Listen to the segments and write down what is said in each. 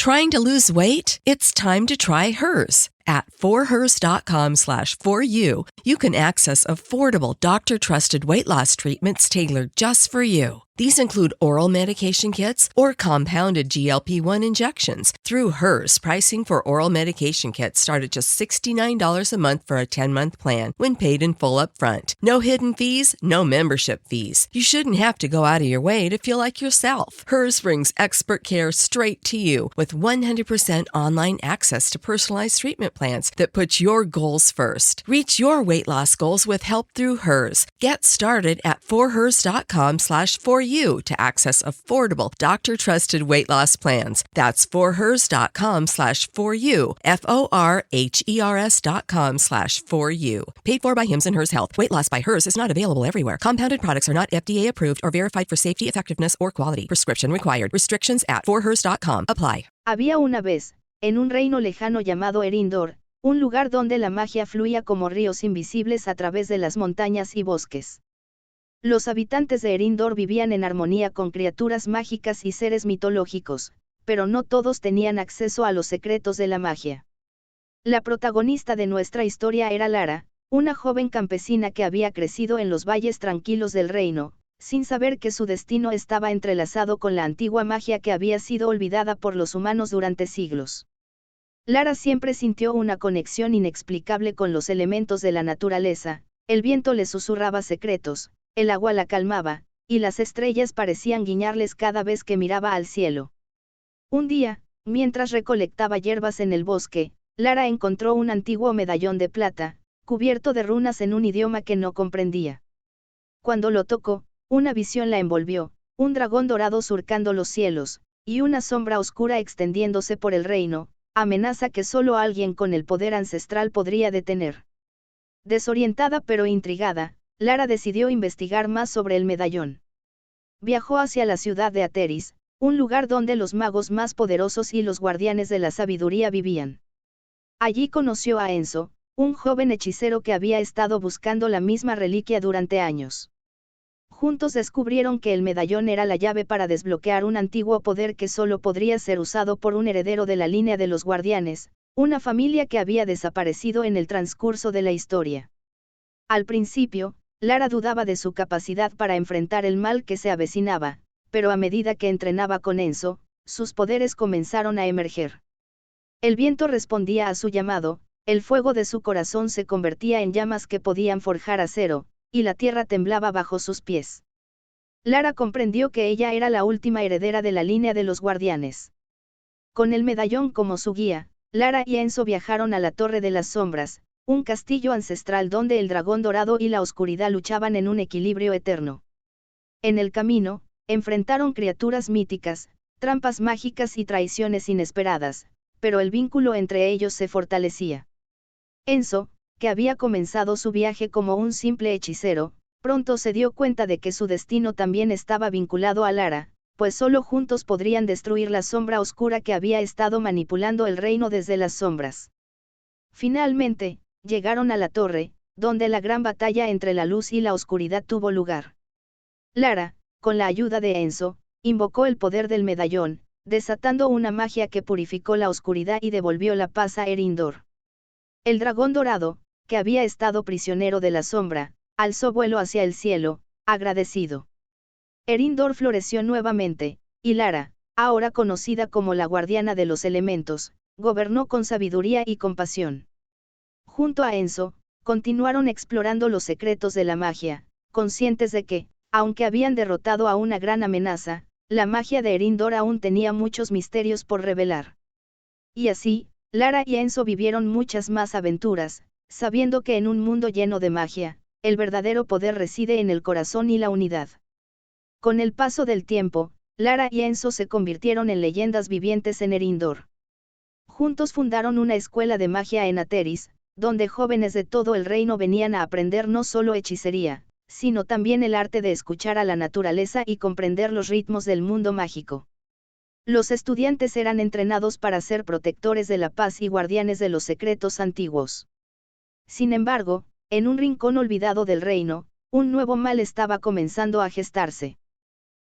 Trying to lose weight? It's time to try Hers. At forhers.com/4u, you can access affordable, doctor-trusted weight loss treatments tailored just for you. These include oral medication kits or compounded GLP-1 injections. Through Hers, pricing for oral medication kits start at just $69 a month for a 10-month plan when paid in full upfront. No hidden fees, no membership fees. You shouldn't have to go out of your way to feel like yourself. Hers brings expert care straight to you with 100% online access to personalized treatment plans that put your goals first. Reach your weight loss goals with help through Hers. Get started at forhers.com/4u to access affordable, doctor-trusted weight loss plans. That's forhers.com/4u, forhers.com/4u. Paid for by Hims & Hers Health. Weight loss by Hers is not available everywhere. Compounded products are not FDA approved or verified for safety, effectiveness, or quality. Prescription required. Restrictions at forhers.com apply. Había una vez, en un reino lejano llamado Erindor, un lugar donde la magia fluía como ríos invisibles a través de las montañas y bosques. Los habitantes de Erindor vivían en armonía con criaturas mágicas y seres mitológicos, pero no todos tenían acceso a los secretos de la magia. La protagonista de nuestra historia era Lara, una joven campesina que había crecido en los valles tranquilos del reino, sin saber que su destino estaba entrelazado con la antigua magia que había sido olvidada por los humanos durante siglos. Lara siempre sintió una conexión inexplicable con los elementos de la naturaleza, el viento le susurraba secretos, el agua la calmaba, y las estrellas parecían guiñarles cada vez que miraba al cielo. Un día, mientras recolectaba hierbas en el bosque, Lara encontró un antiguo medallón de plata, cubierto de runas en un idioma que no comprendía. Cuando lo tocó, una visión la envolvió, un dragón dorado surcando los cielos, y una sombra oscura extendiéndose por el reino, amenaza que solo alguien con el poder ancestral podría detener. Desorientada pero intrigada, Lara decidió investigar más sobre el medallón. Viajó hacia la ciudad de Ateris, un lugar donde los magos más poderosos y los guardianes de la sabiduría vivían. Allí conoció a Enzo, un joven hechicero que había estado buscando la misma reliquia durante años. Juntos descubrieron que el medallón era la llave para desbloquear un antiguo poder que solo podría ser usado por un heredero de la línea de los guardianes, una familia que había desaparecido en el transcurso de la historia. Al principio, Lara dudaba de su capacidad para enfrentar el mal que se avecinaba, pero a medida que entrenaba con Enzo, sus poderes comenzaron a emerger. El viento respondía a su llamado, el fuego de su corazón se convertía en llamas que podían forjar acero, y la tierra temblaba bajo sus pies. Lara comprendió que ella era la última heredera de la línea de los guardianes. Con el medallón como su guía, Lara y Enzo viajaron a la Torre de las Sombras, un castillo ancestral donde el dragón dorado y la oscuridad luchaban en un equilibrio eterno. En el camino, enfrentaron criaturas míticas, trampas mágicas y traiciones inesperadas, pero el vínculo entre ellos se fortalecía. Enzo, que había comenzado su viaje como un simple hechicero, pronto se dio cuenta de que su destino también estaba vinculado a Lara, pues solo juntos podrían destruir la sombra oscura que había estado manipulando el reino desde las sombras. Finalmente, llegaron a la torre, donde la gran batalla entre la luz y la oscuridad tuvo lugar. Lara, con la ayuda de Enzo, invocó el poder del medallón, desatando una magia que purificó la oscuridad y devolvió la paz a Erindor. El dragón dorado, que había estado prisionero de la sombra, alzó vuelo hacia el cielo, agradecido. Erindor floreció nuevamente, y Lara, ahora conocida como la guardiana de los elementos, gobernó con sabiduría y compasión. Junto a Enzo, continuaron explorando los secretos de la magia, conscientes de que, aunque habían derrotado a una gran amenaza, la magia de Erindor aún tenía muchos misterios por revelar. Y así, Lara y Enzo vivieron muchas más aventuras, sabiendo que en un mundo lleno de magia, el verdadero poder reside en el corazón y la unidad. Con el paso del tiempo, Lara y Enzo se convirtieron en leyendas vivientes en Erindor. Juntos fundaron una escuela de magia en Ateris, donde jóvenes de todo el reino venían a aprender no solo hechicería, sino también el arte de escuchar a la naturaleza y comprender los ritmos del mundo mágico. Los estudiantes eran entrenados para ser protectores de la paz y guardianes de los secretos antiguos. Sin embargo, en un rincón olvidado del reino, un nuevo mal estaba comenzando a gestarse.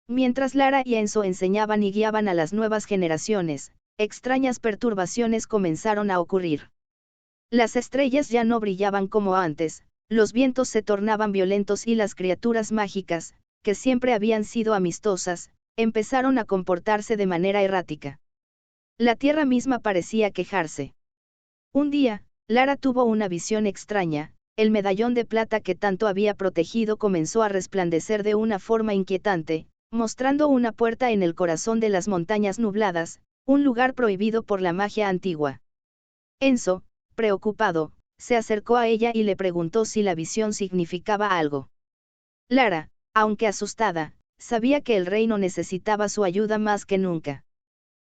Mientras Lara y Enzo enseñaban y guiaban a las nuevas generaciones, extrañas perturbaciones comenzaron a ocurrir. Las estrellas ya no brillaban como antes, los vientos se tornaban violentos y las criaturas mágicas, que siempre habían sido amistosas, empezaron a comportarse de manera errática. La tierra misma parecía quejarse. Un día, Lara tuvo una visión extraña. El medallón de plata que tanto había protegido comenzó a resplandecer de una forma inquietante, mostrando una puerta en el corazón de las montañas nubladas, un lugar prohibido por la magia antigua. Enzo, preocupado, se acercó a ella y le preguntó si la visión significaba algo. Lara, aunque asustada, sabía que el reino necesitaba su ayuda más que nunca.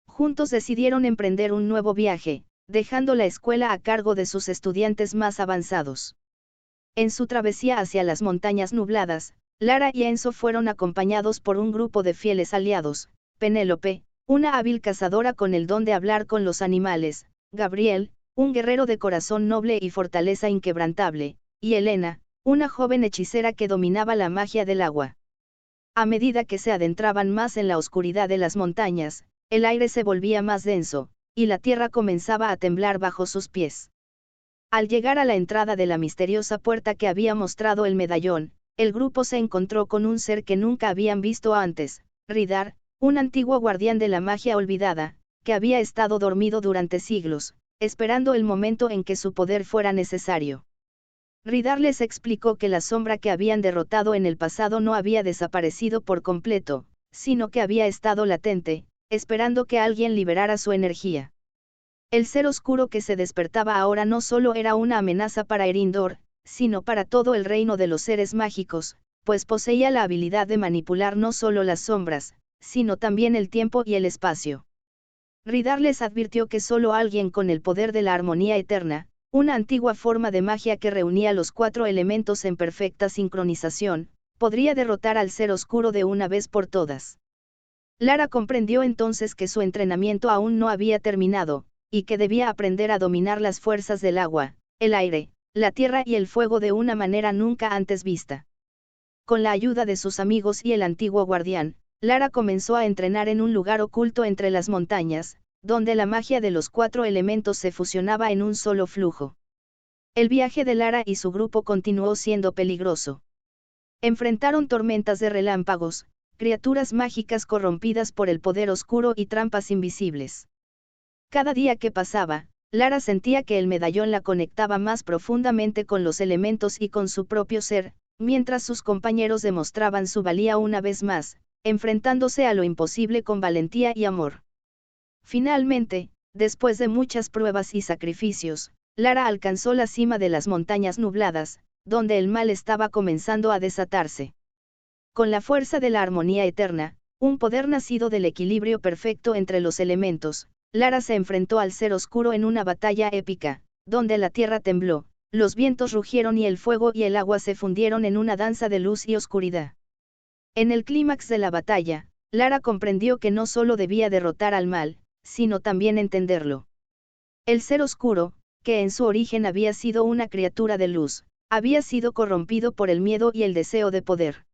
Juntos decidieron emprender un nuevo viaje, dejando la escuela a cargo de sus estudiantes más avanzados. En su travesía hacia las montañas nubladas, Lara y Enzo fueron acompañados por un grupo de fieles aliados: Penélope, una hábil cazadora con el don de hablar con los animales; Gabriel, un guerrero de corazón noble y fortaleza inquebrantable; y Elena, una joven hechicera que dominaba la magia del agua. A medida que se adentraban más en la oscuridad de las montañas, el aire se volvía más denso, y la tierra comenzaba a temblar bajo sus pies. Al llegar a la entrada de la misteriosa puerta que había mostrado el medallón, el grupo se encontró con un ser que nunca habían visto antes: Ridar, un antiguo guardián de la magia olvidada, que había estado dormido durante siglos, esperando el momento en que su poder fuera necesario. Ridar les explicó que la sombra que habían derrotado en el pasado no había desaparecido por completo, sino que había estado latente, esperando que alguien liberara su energía. El ser oscuro que se despertaba ahora no solo era una amenaza para Erindor, sino para todo el reino de los seres mágicos, pues poseía la habilidad de manipular no solo las sombras, sino también el tiempo y el espacio. Ridar les advirtió que solo alguien con el poder de la armonía eterna, una antigua forma de magia que reunía los 4 elementos en perfecta sincronización, podría derrotar al ser oscuro de una vez por todas. Lara comprendió entonces que su entrenamiento aún no había terminado, y que debía aprender a dominar las fuerzas del agua, el aire, la tierra y el fuego de una manera nunca antes vista. Con la ayuda de sus amigos y el antiguo guardián, Lara comenzó a entrenar en un lugar oculto entre las montañas, donde la magia de los 4 elementos se fusionaba en un solo flujo. El viaje de Lara y su grupo continuó siendo peligroso. Enfrentaron tormentas de relámpagos, criaturas mágicas corrompidas por el poder oscuro y trampas invisibles. Cada día que pasaba, Lara sentía que el medallón la conectaba más profundamente con los elementos y con su propio ser, mientras sus compañeros demostraban su valía una vez más, enfrentándose a lo imposible con valentía y amor. Finalmente, después de muchas pruebas y sacrificios, Lara alcanzó la cima de las montañas nubladas, donde el mal estaba comenzando a desatarse. Con la fuerza de la armonía eterna, un poder nacido del equilibrio perfecto entre los elementos, Lara se enfrentó al ser oscuro en una batalla épica, donde la tierra tembló, los vientos rugieron y el fuego y el agua se fundieron en una danza de luz y oscuridad. En el clímax de la batalla, Lara comprendió que no solo debía derrotar al mal, sino también entenderlo. El ser oscuro, que en su origen había sido una criatura de luz, había sido corrompido por el miedo y el deseo de poder.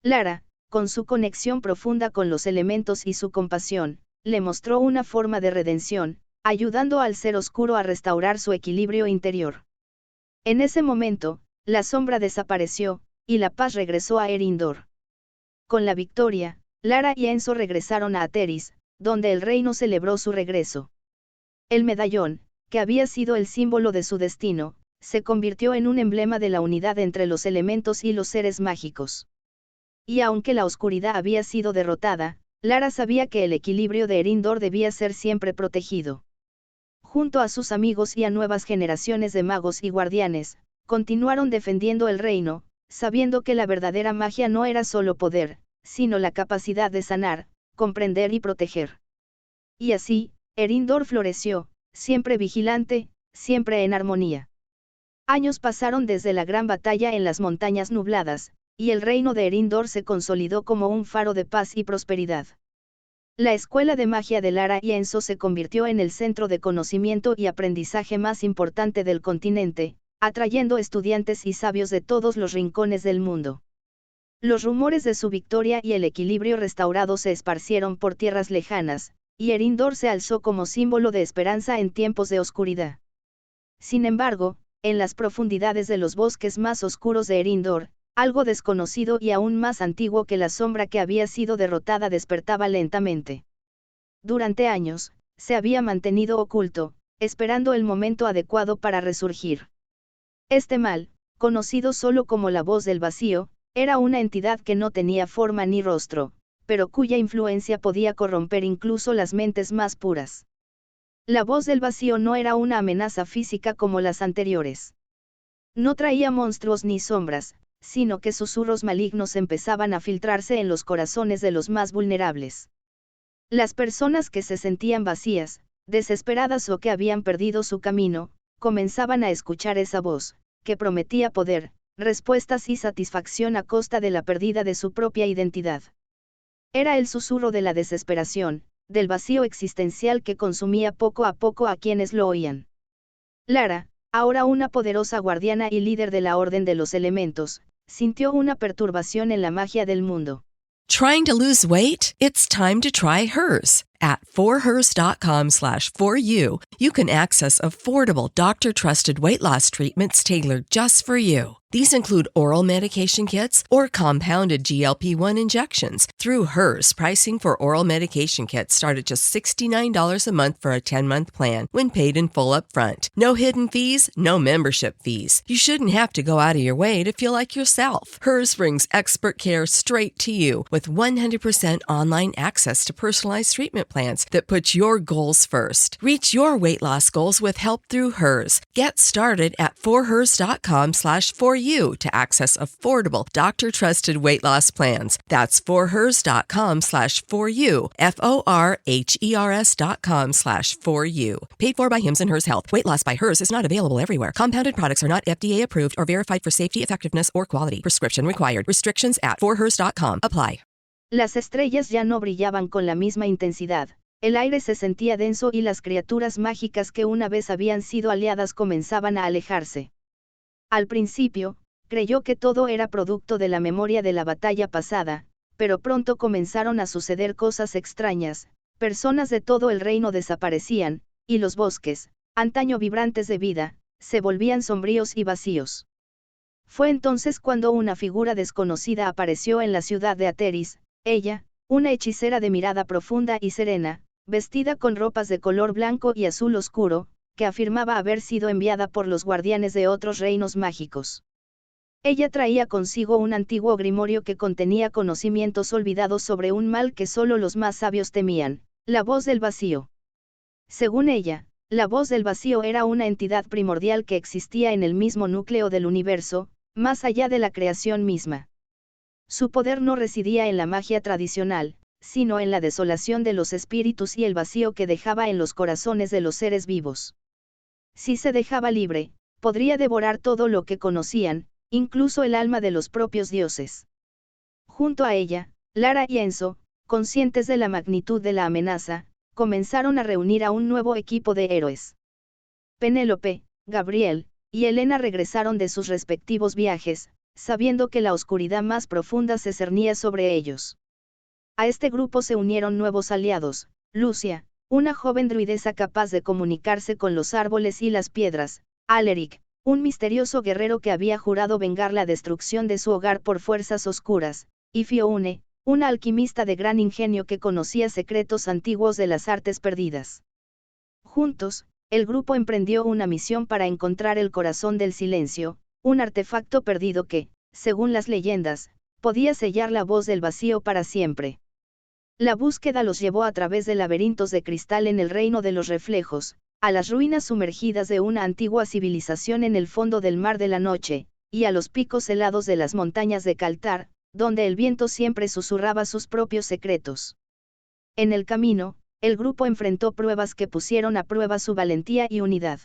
Lara, con su conexión profunda con los elementos y su compasión, le mostró una forma de redención, ayudando al ser oscuro a restaurar su equilibrio interior. En ese momento, la sombra desapareció, y la paz regresó a Erindor. Con la victoria, Lara y Enzo regresaron a Ateris, donde el reino celebró su regreso. El medallón, que había sido el símbolo de su destino, se convirtió en un emblema de la unidad entre los elementos y los seres mágicos. Y aunque la oscuridad había sido derrotada, Lara sabía que el equilibrio de Erindor debía ser siempre protegido. Junto a sus amigos y a nuevas generaciones de magos y guardianes, continuaron defendiendo el reino, sabiendo que la verdadera magia no era solo poder, sino la capacidad de sanar, comprender y proteger. Y así, Erindor floreció, siempre vigilante, siempre en armonía. Años pasaron desde la gran batalla en las montañas nubladas, y el reino de Erindor se consolidó como un faro de paz y prosperidad. La escuela de magia de Lara y Enzo se convirtió en el centro de conocimiento y aprendizaje más importante del continente, atrayendo estudiantes y sabios de todos los rincones del mundo. Los rumores de su victoria y el equilibrio restaurado se esparcieron por tierras lejanas, y Erindor se alzó como símbolo de esperanza en tiempos de oscuridad. Sin embargo, en las profundidades de los bosques más oscuros de Erindor, algo desconocido y aún más antiguo que la sombra que había sido derrotada despertaba lentamente. Durante años, se había mantenido oculto, esperando el momento adecuado para resurgir. Este mal, conocido solo como la voz del vacío, era una entidad que no tenía forma ni rostro, pero cuya influencia podía corromper incluso las mentes más puras. La voz del vacío no era una amenaza física como las anteriores. No traía monstruos ni sombras, sino que susurros malignos empezaban a filtrarse en los corazones de los más vulnerables. Las personas que se sentían vacías, desesperadas o que habían perdido su camino, comenzaban a escuchar esa voz, que prometía poder, respuestas y satisfacción a costa de la pérdida de su propia identidad. Era el susurro de la desesperación, del vacío existencial que consumía poco a poco a quienes lo oían. Lara, ahora una poderosa guardiana y líder de la Orden de los Elementos, sintió una perturbación en la magia del mundo. Trying to lose weight? It's time to try Hers. At forhers.com/4u, you can access affordable, doctor-trusted weight loss treatments tailored just for you. These include oral medication kits or compounded GLP-1 injections. Through Hers, pricing for oral medication kits start at just $69 a month for a 10-month plan when paid in full upfront. No hidden fees, no membership fees. You shouldn't have to go out of your way to feel like yourself. Hers brings expert care straight to you with 100% online access to personalized treatment plans that put your goals first. Reach your weight loss goals with help through Hers. Get started at forhers.com/4u to access affordable, doctor-trusted weight loss plans. That's forhers.com/4u, forhers.com/4u. Paid for by Hims and Hers Health. Weight loss by Hers is not available everywhere. Compounded products are not FDA approved or verified for safety, effectiveness, or quality. Prescription required. Restrictions at forhers.com apply. Las estrellas ya no brillaban con la misma intensidad, el aire se sentía denso y las criaturas mágicas que una vez habían sido aliadas comenzaban a alejarse. Al principio, creyó que todo era producto de la memoria de la batalla pasada, pero pronto comenzaron a suceder cosas extrañas, personas de todo el reino desaparecían, y los bosques, antaño vibrantes de vida, se volvían sombríos y vacíos. Fue entonces cuando una figura desconocida apareció en la ciudad de Ateris. Ella, una hechicera de mirada profunda y serena, vestida con ropas de color blanco y azul oscuro, que afirmaba haber sido enviada por los guardianes de otros reinos mágicos. Ella traía consigo un antiguo grimorio que contenía conocimientos olvidados sobre un mal que solo los más sabios temían, la voz del vacío. Según ella, la voz del vacío era una entidad primordial que existía en el mismo núcleo del universo, más allá de la creación misma. Su poder no residía en la magia tradicional, sino en la desolación de los espíritus y el vacío que dejaba en los corazones de los seres vivos. Si se dejaba libre, podría devorar todo lo que conocían, incluso el alma de los propios dioses. Junto a ella, Lara y Enzo, conscientes de la magnitud de la amenaza, comenzaron a reunir a un nuevo equipo de héroes. Penélope, Gabriel y Helena regresaron de sus respectivos viajes, sabiendo que la oscuridad más profunda se cernía sobre ellos. A este grupo se unieron nuevos aliados, Lucia, una joven druidesa capaz de comunicarse con los árboles y las piedras, Aleric, un misterioso guerrero que había jurado vengar la destrucción de su hogar por fuerzas oscuras, y Fionne, una alquimista de gran ingenio que conocía secretos antiguos de las artes perdidas. Juntos, el grupo emprendió una misión para encontrar el corazón del silencio, un artefacto perdido que, según las leyendas, podía sellar la voz del vacío para siempre. La búsqueda los llevó a través de laberintos de cristal en el reino de los reflejos, a las ruinas sumergidas de una antigua civilización en el fondo del mar de la noche, y a los picos helados de las montañas de Kaltar, donde el viento siempre susurraba sus propios secretos. En el camino, el grupo enfrentó pruebas que pusieron a prueba su valentía y unidad.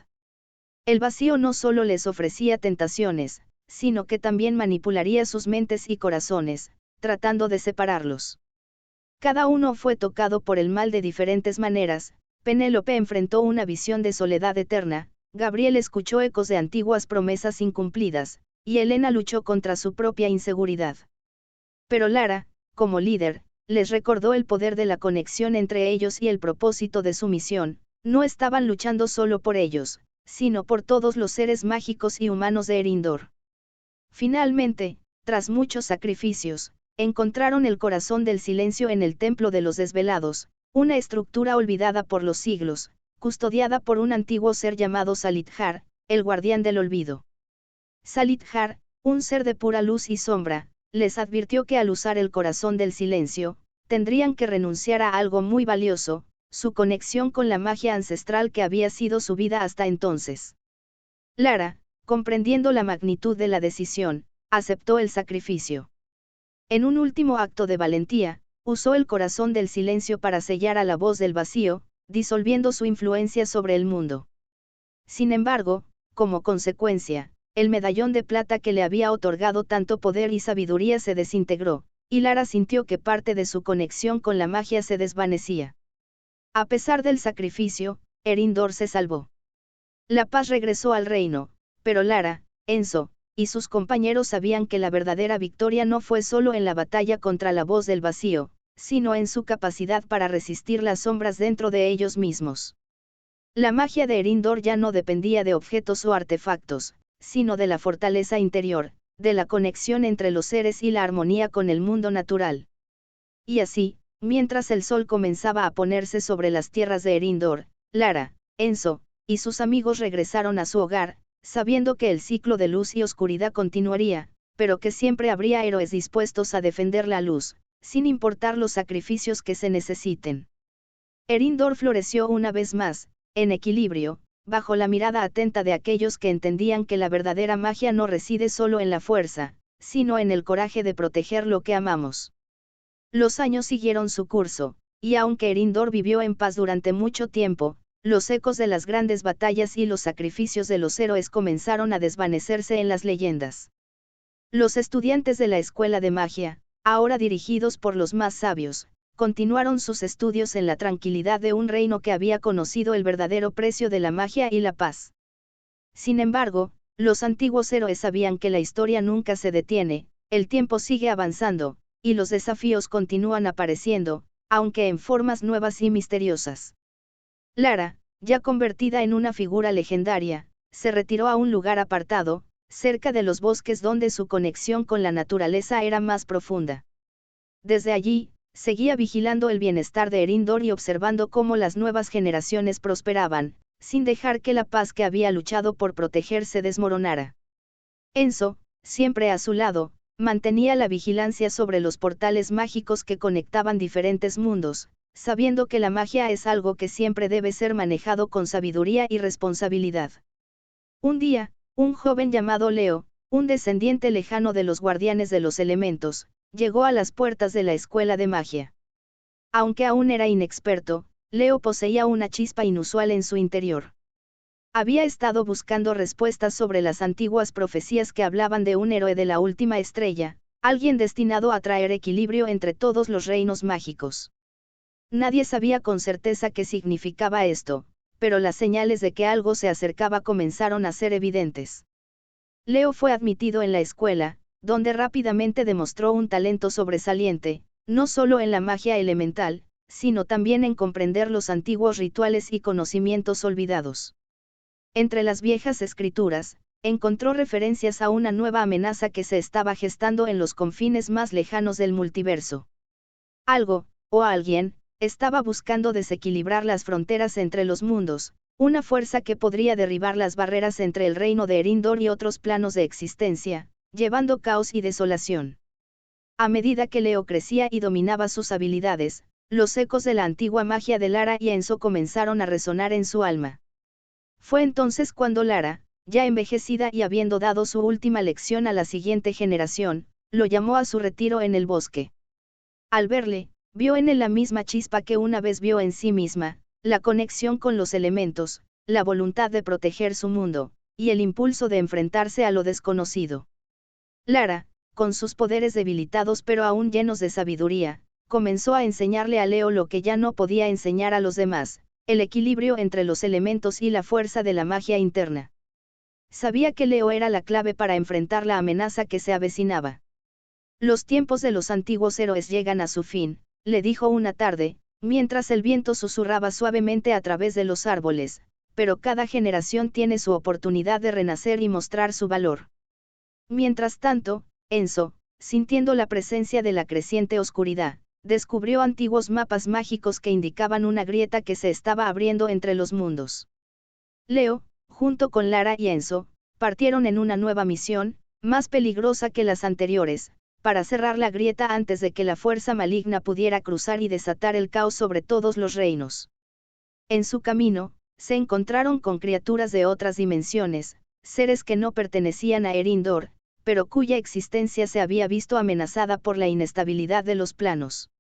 El vacío no solo les ofrecía tentaciones, sino que también manipularía sus mentes y corazones, tratando de separarlos. Cada uno fue tocado por el mal de diferentes maneras. Penélope enfrentó una visión de soledad eterna, Gabriel escuchó ecos de antiguas promesas incumplidas, y Helena luchó contra su propia inseguridad. Pero Lara, como líder, les recordó el poder de la conexión entre ellos y el propósito de su misión. No estaban luchando solo por ellos, sino por todos los seres mágicos y humanos de Erindor. Finalmente, tras muchos sacrificios, encontraron el corazón del silencio en el Templo de los Desvelados, una estructura olvidada por los siglos, custodiada por un antiguo ser llamado Salidhar, el guardián del olvido. Salidhar, un ser de pura luz y sombra, les advirtió que al usar el corazón del silencio, tendrían que renunciar a algo muy valioso, su conexión con la magia ancestral que había sido su vida hasta entonces. Lara, comprendiendo la magnitud de la decisión, aceptó el sacrificio. En un último acto de valentía, usó el corazón del silencio para sellar a la voz del vacío, disolviendo su influencia sobre el mundo. Sin embargo, como consecuencia, el medallón de plata que le había otorgado tanto poder y sabiduría se desintegró, y Lara sintió que parte de su conexión con la magia se desvanecía. A pesar del sacrificio, Erindor se salvó. La paz regresó al reino, pero Lara, Enzo, y sus compañeros sabían que la verdadera victoria no fue solo en la batalla contra la voz del vacío, sino en su capacidad para resistir las sombras dentro de ellos mismos. La magia de Erindor ya no dependía de objetos o artefactos, sino de la fortaleza interior, de la conexión entre los seres y la armonía con el mundo natural. Y así, mientras el sol comenzaba a ponerse sobre las tierras de Erindor, Lara, Enzo, y sus amigos regresaron a su hogar, sabiendo que el ciclo de luz y oscuridad continuaría, pero que siempre habría héroes dispuestos a defender la luz, sin importar los sacrificios que se necesiten. Erindor floreció una vez más, en equilibrio, bajo la mirada atenta de aquellos que entendían que la verdadera magia no reside solo en la fuerza, sino en el coraje de proteger lo que amamos. Los años siguieron su curso, y aunque Erindor vivió en paz durante mucho tiempo, los ecos de las grandes batallas y los sacrificios de los héroes comenzaron a desvanecerse en las leyendas. Los estudiantes de la escuela de magia, ahora dirigidos por los más sabios, continuaron sus estudios en la tranquilidad de un reino que había conocido el verdadero precio de la magia y la paz. Sin embargo, los antiguos héroes sabían que la historia nunca se detiene, el tiempo sigue avanzando, y los desafíos continúan apareciendo, aunque en formas nuevas y misteriosas. Lara, ya convertida en una figura legendaria, se retiró a un lugar apartado, cerca de los bosques donde su conexión con la naturaleza era más profunda. Desde allí, seguía vigilando el bienestar de Erindor y observando cómo las nuevas generaciones prosperaban, sin dejar que la paz que había luchado por proteger se desmoronara. Enzo, siempre a su lado, mantenía la vigilancia sobre los portales mágicos que conectaban diferentes mundos, sabiendo que la magia es algo que siempre debe ser manejado con sabiduría y responsabilidad. Un día, un joven llamado Leo, un descendiente lejano de los guardianes de los elementos, llegó a las puertas de la escuela de magia. Aunque aún era inexperto, Leo poseía una chispa inusual en su interior. Había estado buscando respuestas sobre las antiguas profecías que hablaban de un héroe de la última estrella, alguien destinado a traer equilibrio entre todos los reinos mágicos. Nadie sabía con certeza qué significaba esto, pero las señales de que algo se acercaba comenzaron a ser evidentes. Leo fue admitido en la escuela, donde rápidamente demostró un talento sobresaliente, no solo en la magia elemental, sino también en comprender los antiguos rituales y conocimientos olvidados. Entre las viejas escrituras, encontró referencias a una nueva amenaza que se estaba gestando en los confines más lejanos del multiverso. Algo, o alguien, estaba buscando desequilibrar las fronteras entre los mundos, una fuerza que podría derribar las barreras entre el reino de Erindor y otros planos de existencia, llevando caos y desolación. A medida que Leo crecía y dominaba sus habilidades, los ecos de la antigua magia de Lara y Enzo comenzaron a resonar en su alma. Fue entonces cuando Lara, ya envejecida y habiendo dado su última lección a la siguiente generación, lo llamó a su retiro en el bosque. Al verle, vio en él la misma chispa que una vez vio en sí misma, la conexión con los elementos, la voluntad de proteger su mundo, y el impulso de enfrentarse a lo desconocido. Lara, con sus poderes debilitados pero aún llenos de sabiduría, comenzó a enseñarle a Leo lo que ya no podía enseñar a los demás, el equilibrio entre los elementos y la fuerza de la magia interna. Sabía que Leo era la clave para enfrentar la amenaza que se avecinaba. Los tiempos de los antiguos héroes llegan a su fin, le dijo una tarde, mientras el viento susurraba suavemente a través de los árboles, pero cada generación tiene su oportunidad de renacer y mostrar su valor. Mientras tanto, Enzo, sintiendo la presencia de la creciente oscuridad, descubrió antiguos mapas mágicos que indicaban una grieta que se estaba abriendo entre los mundos. Leo, junto con Lara y Enzo, partieron en una nueva misión, más peligrosa que las anteriores, para cerrar la grieta antes de que la fuerza maligna pudiera cruzar y desatar el caos sobre todos los reinos. En su camino, se encontraron con criaturas de otras dimensiones, seres que no pertenecían a Erindor, pero cuya existencia se había visto amenazada por la inestabilidad de los planos.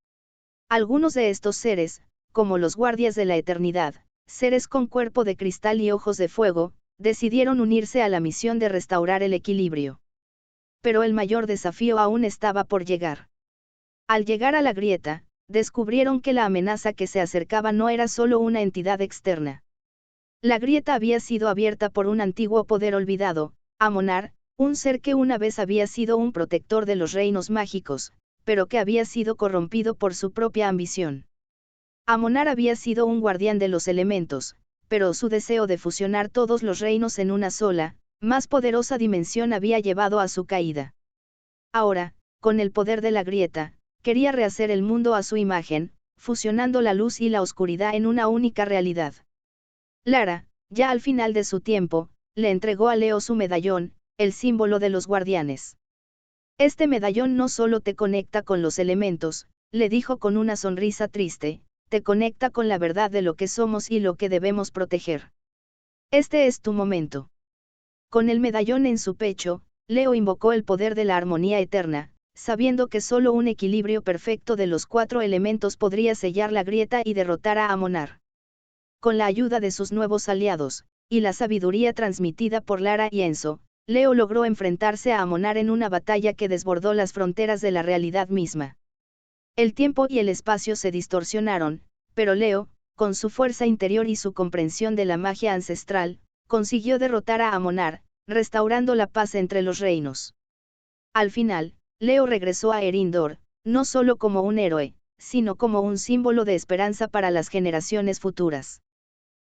Algunos de estos seres, como los guardias de la eternidad, seres con cuerpo de cristal y ojos de fuego, decidieron unirse a la misión de restaurar el equilibrio. Pero el mayor desafío aún estaba por llegar. Al llegar a la grieta, descubrieron que la amenaza que se acercaba no era solo una entidad externa. La grieta había sido abierta por un antiguo poder olvidado, Amonar, un ser que una vez había sido un protector de los reinos mágicos, pero que había sido corrompido por su propia ambición. Amonar había sido un guardián de los elementos, pero su deseo de fusionar todos los reinos en una sola, más poderosa dimensión había llevado a su caída. Ahora, con el poder de la grieta, quería rehacer el mundo a su imagen, fusionando la luz y la oscuridad en una única realidad. Lara, ya al final de su tiempo, le entregó a Leo su medallón, el símbolo de los guardianes. Este medallón no solo te conecta con los elementos, le dijo con una sonrisa triste, te conecta con la verdad de lo que somos y lo que debemos proteger. Este es tu momento. Con el medallón en su pecho, Leo invocó el poder de la armonía eterna, sabiendo que solo un equilibrio perfecto de los 4 elementos podría sellar la grieta y derrotar a Amonar. Con la ayuda de sus nuevos aliados, y la sabiduría transmitida por Lara y Enzo, Leo logró enfrentarse a Amonar en una batalla que desbordó las fronteras de la realidad misma. El tiempo y el espacio se distorsionaron, pero Leo, con su fuerza interior y su comprensión de la magia ancestral, consiguió derrotar a Amonar, restaurando la paz entre los reinos. Al final, Leo regresó a Erindor, no solo como un héroe, sino como un símbolo de esperanza para las generaciones futuras.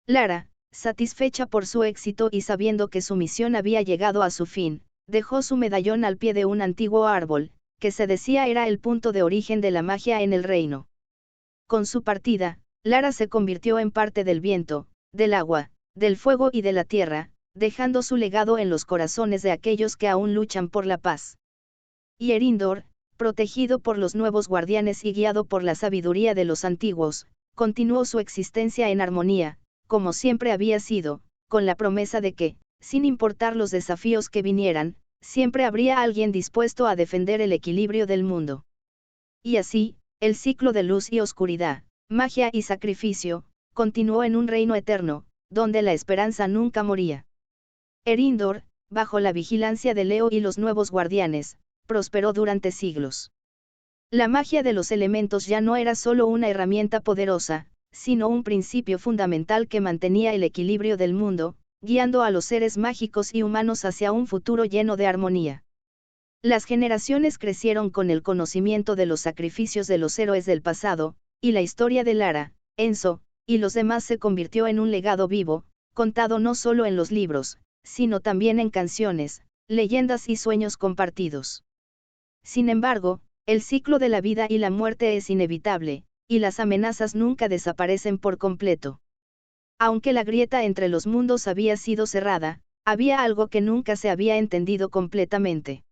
Lara, satisfecha por su éxito y sabiendo que su misión había llegado a su fin, dejó su medallón al pie de un antiguo árbol, que se decía era el punto de origen de la magia en el reino. Con su partida, Lara se convirtió en parte del viento, del agua, del fuego y de la tierra, dejando su legado en los corazones de aquellos que aún luchan por la paz. Y Erindor, protegido por los nuevos guardianes y guiado por la sabiduría de los antiguos, continuó su existencia en armonía, como siempre había sido, con la promesa de que, sin importar los desafíos que vinieran, siempre habría alguien dispuesto a defender el equilibrio del mundo. Y así, el ciclo de luz y oscuridad, magia y sacrificio, continuó en un reino eterno, donde la esperanza nunca moría. Erindor, bajo la vigilancia de Leo y los nuevos guardianes, prosperó durante siglos. La magia de los elementos ya no era solo una herramienta poderosa, sino un principio fundamental que mantenía el equilibrio del mundo, guiando a los seres mágicos y humanos hacia un futuro lleno de armonía. Las generaciones crecieron con el conocimiento de los sacrificios de los héroes del pasado, y la historia de Lara, Enzo, y los demás se convirtió en un legado vivo, contado no solo en los libros, sino también en canciones, leyendas y sueños compartidos. Sin embargo, el ciclo de la vida y la muerte es inevitable, y las amenazas nunca desaparecen por completo. Aunque la grieta entre los mundos había sido cerrada, había algo que nunca se había entendido completamente.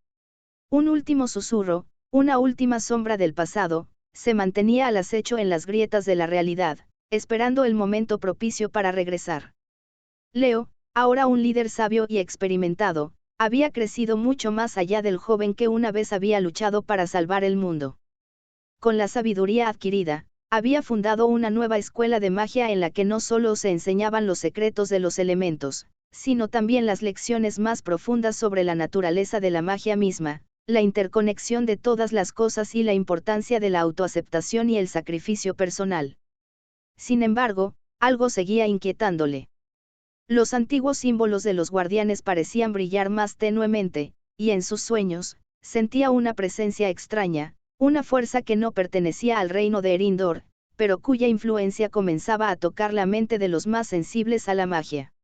Un último susurro, una última sombra del pasado, se mantenía al acecho en las grietas de la realidad, esperando el momento propicio para regresar. Leo, ahora un líder sabio y experimentado, había crecido mucho más allá del joven que una vez había luchado para salvar el mundo. Con la sabiduría adquirida, había fundado una nueva escuela de magia en la que no solo se enseñaban los secretos de los elementos, sino también las lecciones más profundas sobre la naturaleza de la magia misma, la interconexión de todas las cosas y la importancia de la autoaceptación y el sacrificio personal. Sin embargo, algo seguía inquietándole. Los antiguos símbolos de los guardianes parecían brillar más tenuemente, y en sus sueños, sentía una presencia extraña, una fuerza que no pertenecía al reino de Erindor, pero cuya influencia comenzaba a tocar la mente de los más sensibles a la magia.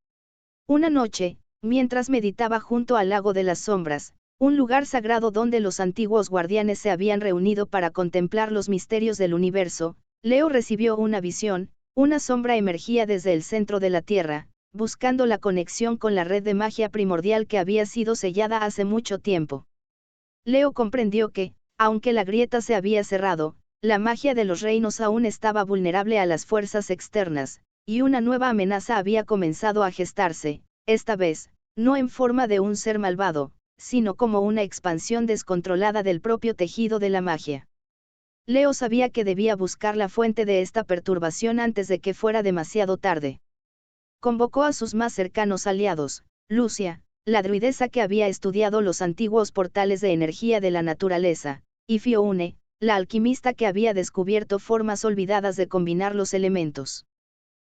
Una noche, mientras meditaba junto al lago de las sombras, un lugar sagrado donde los antiguos guardianes se habían reunido para contemplar los misterios del universo, Leo recibió una visión. Una sombra emergía desde el centro de la Tierra, buscando la conexión con la red de magia primordial que había sido sellada hace mucho tiempo. Leo comprendió que, aunque la grieta se había cerrado, la magia de los reinos aún estaba vulnerable a las fuerzas externas, y una nueva amenaza había comenzado a gestarse, esta vez, no en forma de un ser malvado, sino como una expansión descontrolada del propio tejido de la magia. Leo sabía que debía buscar la fuente de esta perturbación antes de que fuera demasiado tarde. Convocó a sus más cercanos aliados, Lucia, la druidesa que había estudiado los antiguos portales de energía de la naturaleza, y Fionne, la alquimista que había descubierto formas olvidadas de combinar los elementos.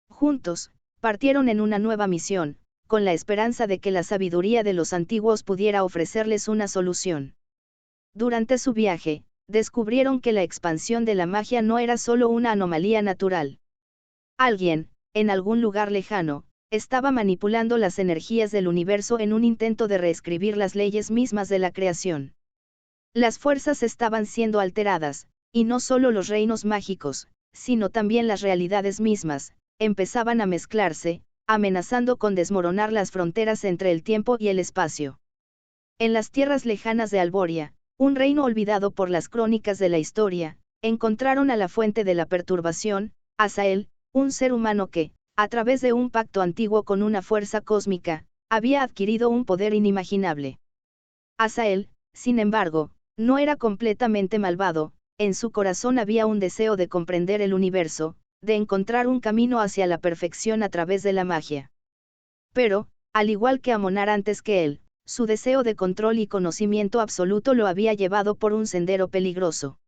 Juntos, partieron en una nueva misión, con la esperanza de que la sabiduría de los antiguos pudiera ofrecerles una solución. Durante su viaje, descubrieron que la expansión de la magia no era solo una anomalía natural. Alguien, en algún lugar lejano, estaba manipulando las energías del universo en un intento de reescribir las leyes mismas de la creación. Las fuerzas estaban siendo alteradas, y no solo los reinos mágicos, sino también las realidades mismas, empezaban a mezclarse, amenazando con desmoronar las fronteras entre el tiempo y el espacio. En las tierras lejanas de Alboria, un reino olvidado por las crónicas de la historia, encontraron a la fuente de la perturbación, Azael, un ser humano que, a través de un pacto antiguo con una fuerza cósmica, había adquirido un poder inimaginable. Azael, sin embargo, no era completamente malvado, en su corazón había un deseo de comprender el universo, de encontrar un camino hacia la perfección a través de la magia. Pero, al igual que Amonar antes que él, su deseo de control y conocimiento absoluto lo había llevado por un sendero peligroso.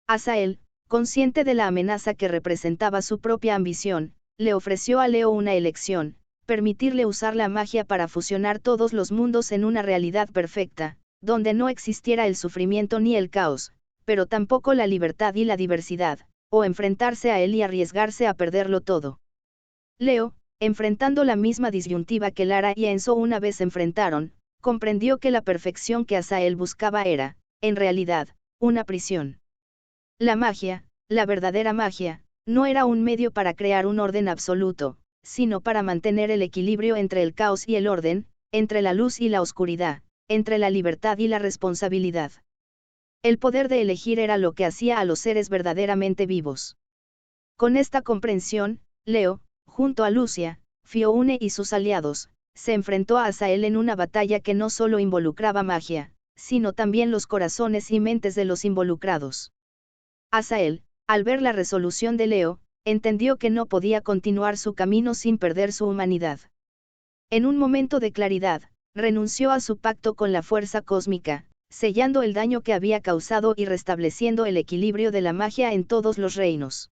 Azael, consciente de la amenaza que representaba su propia ambición, le ofreció a Leo una elección: permitirle usar la magia para fusionar todos los mundos en una realidad perfecta, donde no existiera el sufrimiento ni el caos, pero tampoco la libertad y la diversidad, o enfrentarse a él y arriesgarse a perderlo todo. Leo, enfrentando la misma disyuntiva que Lara y Enzo una vez enfrentaron, comprendió que la perfección que Azael buscaba era, en realidad, una prisión. La magia, la verdadera magia, no era un medio para crear un orden absoluto, sino para mantener el equilibrio entre el caos y el orden, entre la luz y la oscuridad, entre la libertad y la responsabilidad. El poder de elegir era lo que hacía a los seres verdaderamente vivos. Con esta comprensión, Leo, junto a Lucia, Fionne y sus aliados, se enfrentó a Azael en una batalla que no solo involucraba magia, sino también los corazones y mentes de los involucrados. Azael, al ver la resolución de Leo, entendió que no podía continuar su camino sin perder su humanidad. En un momento de claridad, renunció a su pacto con la fuerza cósmica, sellando el daño que había causado y restableciendo el equilibrio de la magia en todos los reinos.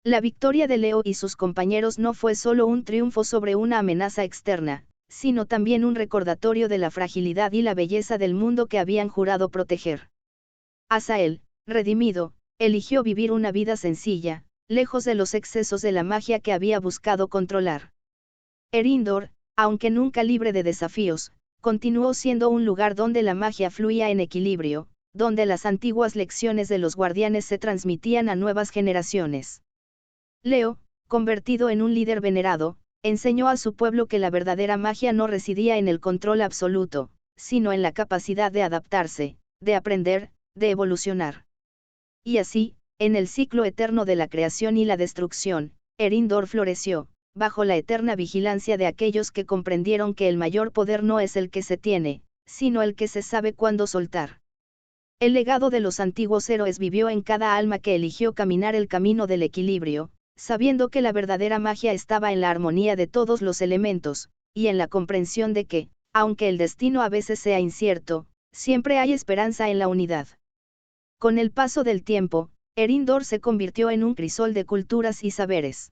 La victoria de Leo y sus compañeros no fue solo un triunfo sobre una amenaza externa, sino también un recordatorio de la fragilidad y la belleza del mundo que habían jurado proteger. Azael, redimido, eligió vivir una vida sencilla, lejos de los excesos de la magia que había buscado controlar. Erindor, aunque nunca libre de desafíos, continuó siendo un lugar donde la magia fluía en equilibrio, donde las antiguas lecciones de los guardianes se transmitían a nuevas generaciones. Leo, convertido en un líder venerado, enseñó a su pueblo que la verdadera magia no residía en el control absoluto, sino en la capacidad de adaptarse, de aprender, de evolucionar. Y así, en el ciclo eterno de la creación y la destrucción, Erindor floreció, bajo la eterna vigilancia de aquellos que comprendieron que el mayor poder no es el que se tiene, sino el que se sabe cuándo soltar. El legado de los antiguos héroes vivió en cada alma que eligió caminar el camino del equilibrio, sabiendo que la verdadera magia estaba en la armonía de todos los elementos, y en la comprensión de que, aunque el destino a veces sea incierto, siempre hay esperanza en la unidad. Con el paso del tiempo, Erindor se convirtió en un crisol de culturas y saberes.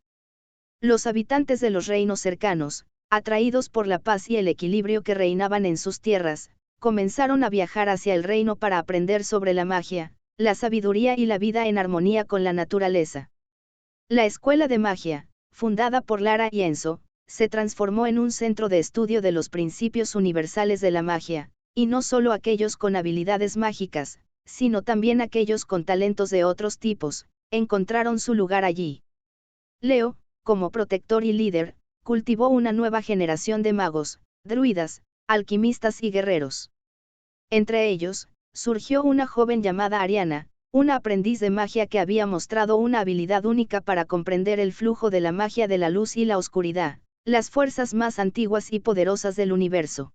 Los habitantes de los reinos cercanos, atraídos por la paz y el equilibrio que reinaban en sus tierras, comenzaron a viajar hacia el reino para aprender sobre la magia, la sabiduría y la vida en armonía con la naturaleza. La Escuela de Magia, fundada por Lara y Enzo, se transformó en un centro de estudio de los principios universales de la magia, y no solo aquellos con habilidades mágicas, sino también aquellos con talentos de otros tipos, encontraron su lugar allí. Leo, como protector y líder, cultivó una nueva generación de magos, druidas, alquimistas y guerreros. Entre ellos, surgió una joven llamada Ariana, una aprendiz de magia que había mostrado una habilidad única para comprender el flujo de la magia de la luz y la oscuridad, las fuerzas más antiguas y poderosas del universo.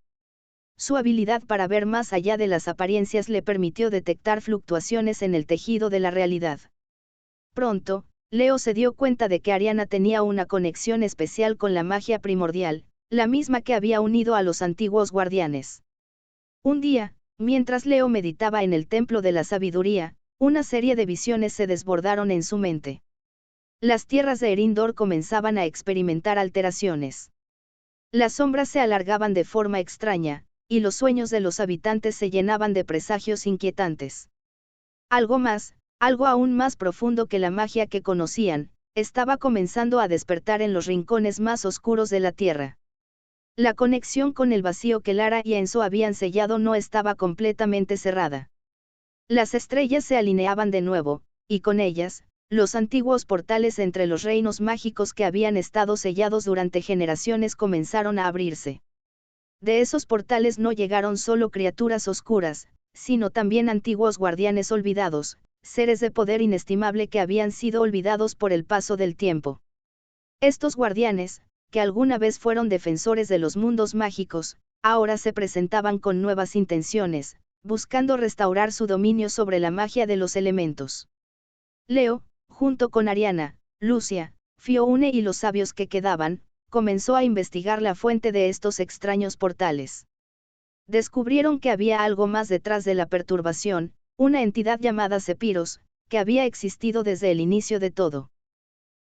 Su habilidad para ver más allá de las apariencias le permitió detectar fluctuaciones en el tejido de la realidad. Pronto, Leo se dio cuenta de que Ariana tenía una conexión especial con la magia primordial, la misma que había unido a los antiguos guardianes. Un día, mientras Leo meditaba en el templo de la sabiduría, una serie de visiones se desbordaron en su mente. Las tierras de Erindor comenzaban a experimentar alteraciones. Las sombras se alargaban de forma extraña, y los sueños de los habitantes se llenaban de presagios inquietantes. Algo más, algo aún más profundo que la magia que conocían, estaba comenzando a despertar en los rincones más oscuros de la tierra. La conexión con el vacío que Lara y Enzo habían sellado no estaba completamente cerrada. Las estrellas se alineaban de nuevo, y con ellas, los antiguos portales entre los reinos mágicos que habían estado sellados durante generaciones comenzaron a abrirse. De esos portales no llegaron solo criaturas oscuras, sino también antiguos guardianes olvidados, seres de poder inestimable que habían sido olvidados por el paso del tiempo. Estos guardianes, que alguna vez fueron defensores de los mundos mágicos, ahora se presentaban con nuevas intenciones, buscando restaurar su dominio sobre la magia de los elementos. Leo, junto con Ariana, Lucia, Fioune y los sabios que quedaban, comenzó a investigar la fuente de estos extraños portales. Descubrieron que había algo más detrás de la perturbación, una entidad llamada Sepiros, que había existido desde el inicio de todo.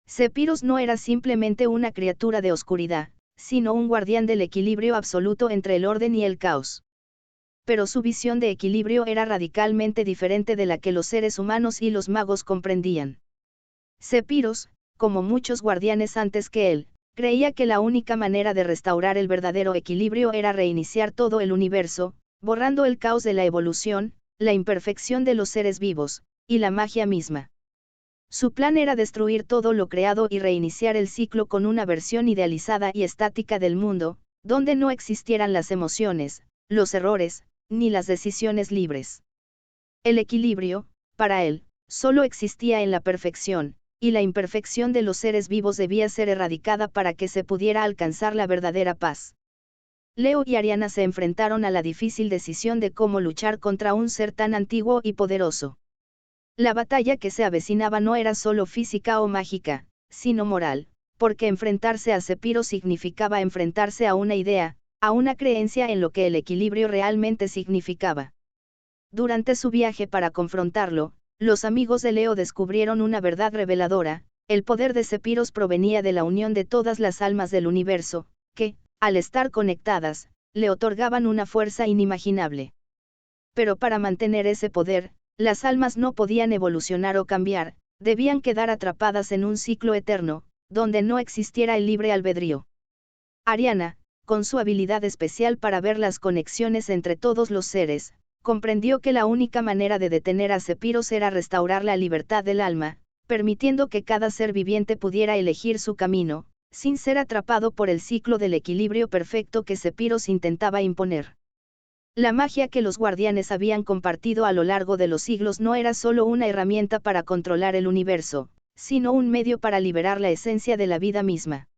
Sepiros no era simplemente una criatura de oscuridad, sino un guardián del equilibrio absoluto entre el orden y el caos. Pero su visión de equilibrio era radicalmente diferente de la que los seres humanos y los magos comprendían. Sepiros, como muchos guardianes antes que él, creía que la única manera de restaurar el verdadero equilibrio era reiniciar todo el universo, borrando el caos de la evolución, la imperfección de los seres vivos, y la magia misma. Su plan era destruir todo lo creado y reiniciar el ciclo con una versión idealizada y estática del mundo, donde no existieran las emociones, los errores, ni las decisiones libres. El equilibrio, para él, solo existía en la perfección, y la imperfección de los seres vivos debía ser erradicada para que se pudiera alcanzar la verdadera paz. Leo y Ariana se enfrentaron a la difícil decisión de cómo luchar contra un ser tan antiguo y poderoso. La batalla que se avecinaba no era solo física o mágica, sino moral, porque enfrentarse a Sepiro significaba enfrentarse a una idea, a una creencia en lo que el equilibrio realmente significaba. Durante su viaje para confrontarlo, los amigos de Leo descubrieron una verdad reveladora: el poder de Sepiros provenía de la unión de todas las almas del universo, que, al estar conectadas, le otorgaban una fuerza inimaginable. Pero para mantener ese poder, las almas no podían evolucionar o cambiar, debían quedar atrapadas en un ciclo eterno, donde no existiera el libre albedrío. Ariana, con su habilidad especial para ver las conexiones entre todos los seres, comprendió que la única manera de detener a Sepiros era restaurar la libertad del alma, permitiendo que cada ser viviente pudiera elegir su camino, sin ser atrapado por el ciclo del equilibrio perfecto que Sepiros intentaba imponer. La magia que los guardianes habían compartido a lo largo de los siglos no era solo una herramienta para controlar el universo, sino un medio para liberar la esencia de la vida misma.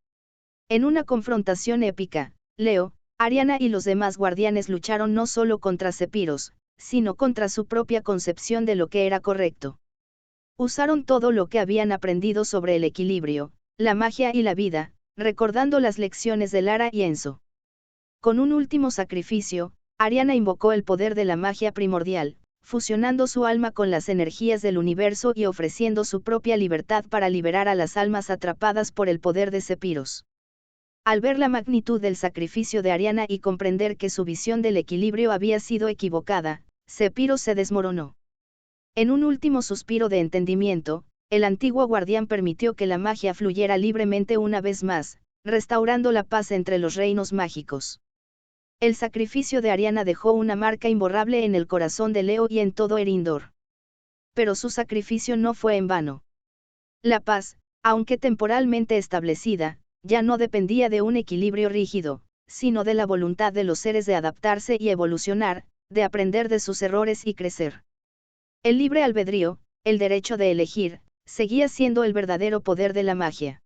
En una confrontación épica, Leo, Ariana y los demás guardianes lucharon no solo contra Sepiros, sino contra su propia concepción de lo que era correcto. Usaron todo lo que habían aprendido sobre el equilibrio, la magia y la vida, recordando las lecciones de Lara y Enzo. Con un último sacrificio, Ariana invocó el poder de la magia primordial, fusionando su alma con las energías del universo y ofreciendo su propia libertad para liberar a las almas atrapadas por el poder de Sepiros. Al ver la magnitud del sacrificio de Ariana y comprender que su visión del equilibrio había sido equivocada, Sepiros se desmoronó. En un último suspiro de entendimiento, el antiguo guardián permitió que la magia fluyera libremente una vez más, restaurando la paz entre los reinos mágicos. El sacrificio de Ariana dejó una marca imborrable en el corazón de Leo y en todo Erindor. Pero su sacrificio no fue en vano. La paz, aunque temporalmente establecida, ya no dependía de un equilibrio rígido, sino de la voluntad de los seres de adaptarse y evolucionar, de aprender de sus errores y crecer. El libre albedrío, el derecho de elegir, seguía siendo el verdadero poder de la magia.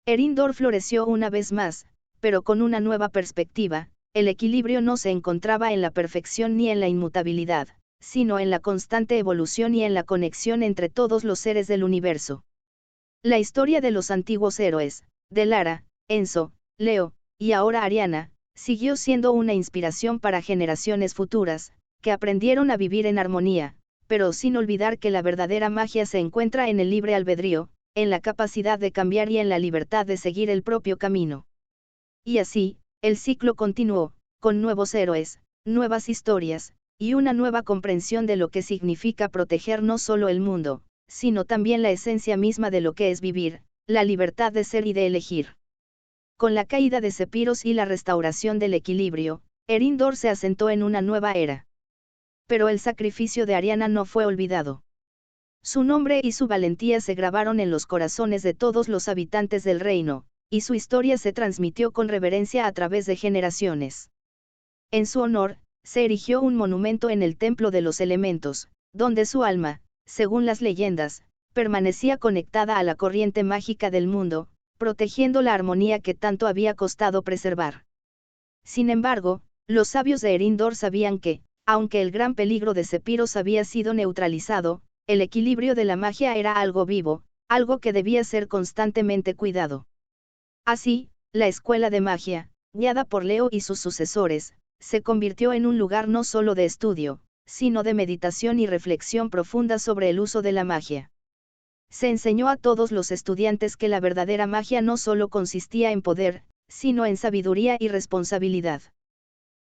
Erindor floreció una vez más, pero con una nueva perspectiva. El equilibrio no se encontraba en la perfección ni en la inmutabilidad, sino en la constante evolución y en la conexión entre todos los seres del universo. La historia de los antiguos héroes, de Lara, Enzo, Leo, y ahora Ariana, siguió siendo una inspiración para generaciones futuras, que aprendieron a vivir en armonía, pero sin olvidar que la verdadera magia se encuentra en el libre albedrío, en la capacidad de cambiar y en la libertad de seguir el propio camino. Y así, el ciclo continuó, con nuevos héroes, nuevas historias, y una nueva comprensión de lo que significa proteger no solo el mundo, sino también la esencia misma de lo que es vivir, la libertad de ser y de elegir. Con la caída de Sepiros y la restauración del equilibrio, Erindor se asentó en una nueva era. Pero el sacrificio de Ariana no fue olvidado. Su nombre y su valentía se grabaron en los corazones de todos los habitantes del reino, y su historia se transmitió con reverencia a través de generaciones. En su honor, se erigió un monumento en el Templo de los Elementos, donde su alma, según las leyendas, permanecía conectada a la corriente mágica del mundo, protegiendo la armonía que tanto había costado preservar. Sin embargo, los sabios de Erindor sabían que, aunque el gran peligro de Sepiros había sido neutralizado, el equilibrio de la magia era algo vivo, algo que debía ser constantemente cuidado. Así, la escuela de magia, guiada por Leo y sus sucesores, se convirtió en un lugar no solo de estudio, sino de meditación y reflexión profunda sobre el uso de la magia. Se enseñó a todos los estudiantes que la verdadera magia no solo consistía en poder, sino en sabiduría y responsabilidad.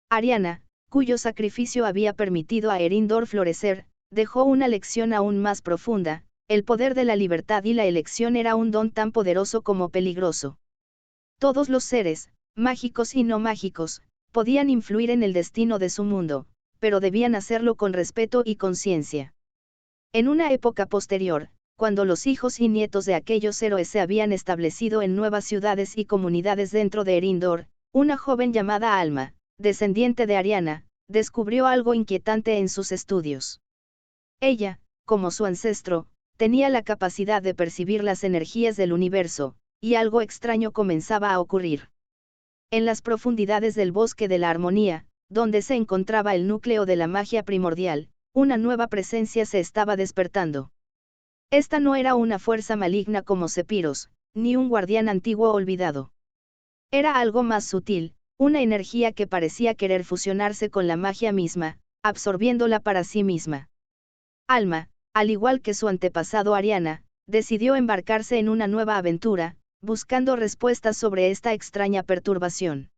Ariana, cuyo sacrificio había permitido a Erindor florecer, dejó una lección aún más profunda: el poder de la libertad y la elección era un don tan poderoso como peligroso. Todos los seres, mágicos y no mágicos, podían influir en el destino de su mundo, pero debían hacerlo con respeto y conciencia. En una época posterior, cuando los hijos y nietos de aquellos héroes se habían establecido en nuevas ciudades y comunidades dentro de Erindor, una joven llamada Alma, descendiente de Ariana, descubrió algo inquietante en sus estudios. Ella, como su ancestro, tenía la capacidad de percibir las energías del universo, y algo extraño comenzaba a ocurrir. En las profundidades del bosque de la armonía, donde se encontraba el núcleo de la magia primordial, una nueva presencia se estaba despertando. Esta no era una fuerza maligna como Sepiros, ni un guardián antiguo olvidado. Era algo más sutil, una energía que parecía querer fusionarse con la magia misma, absorbiéndola para sí misma. Alma, al igual que su antepasado Ariana, decidió embarcarse en una nueva aventura, buscando respuestas sobre esta extraña perturbación.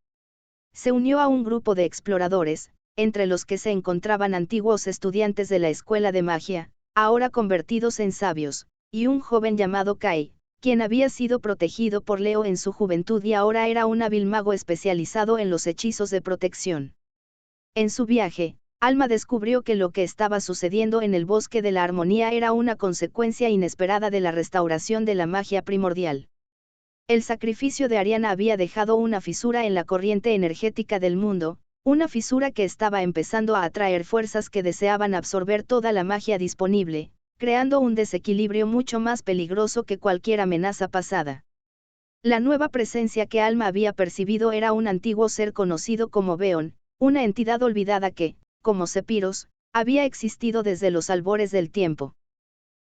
Se unió a un grupo de exploradores, entre los que se encontraban antiguos estudiantes de la escuela de magia, ahora convertidos en sabios, y un joven llamado Kai, quien había sido protegido por Leo en su juventud y ahora era un hábil mago especializado en los hechizos de protección. En su viaje, Alma descubrió que lo que estaba sucediendo en el bosque de la armonía era una consecuencia inesperada de la restauración de la magia primordial. El sacrificio de Ariana había dejado una fisura en la corriente energética del mundo, una fisura que estaba empezando a atraer fuerzas que deseaban absorber toda la magia disponible, creando un desequilibrio mucho más peligroso que cualquier amenaza pasada. La nueva presencia que Alma había percibido era un antiguo ser conocido como Beon, una entidad olvidada que, como Sepiros, había existido desde los albores del tiempo.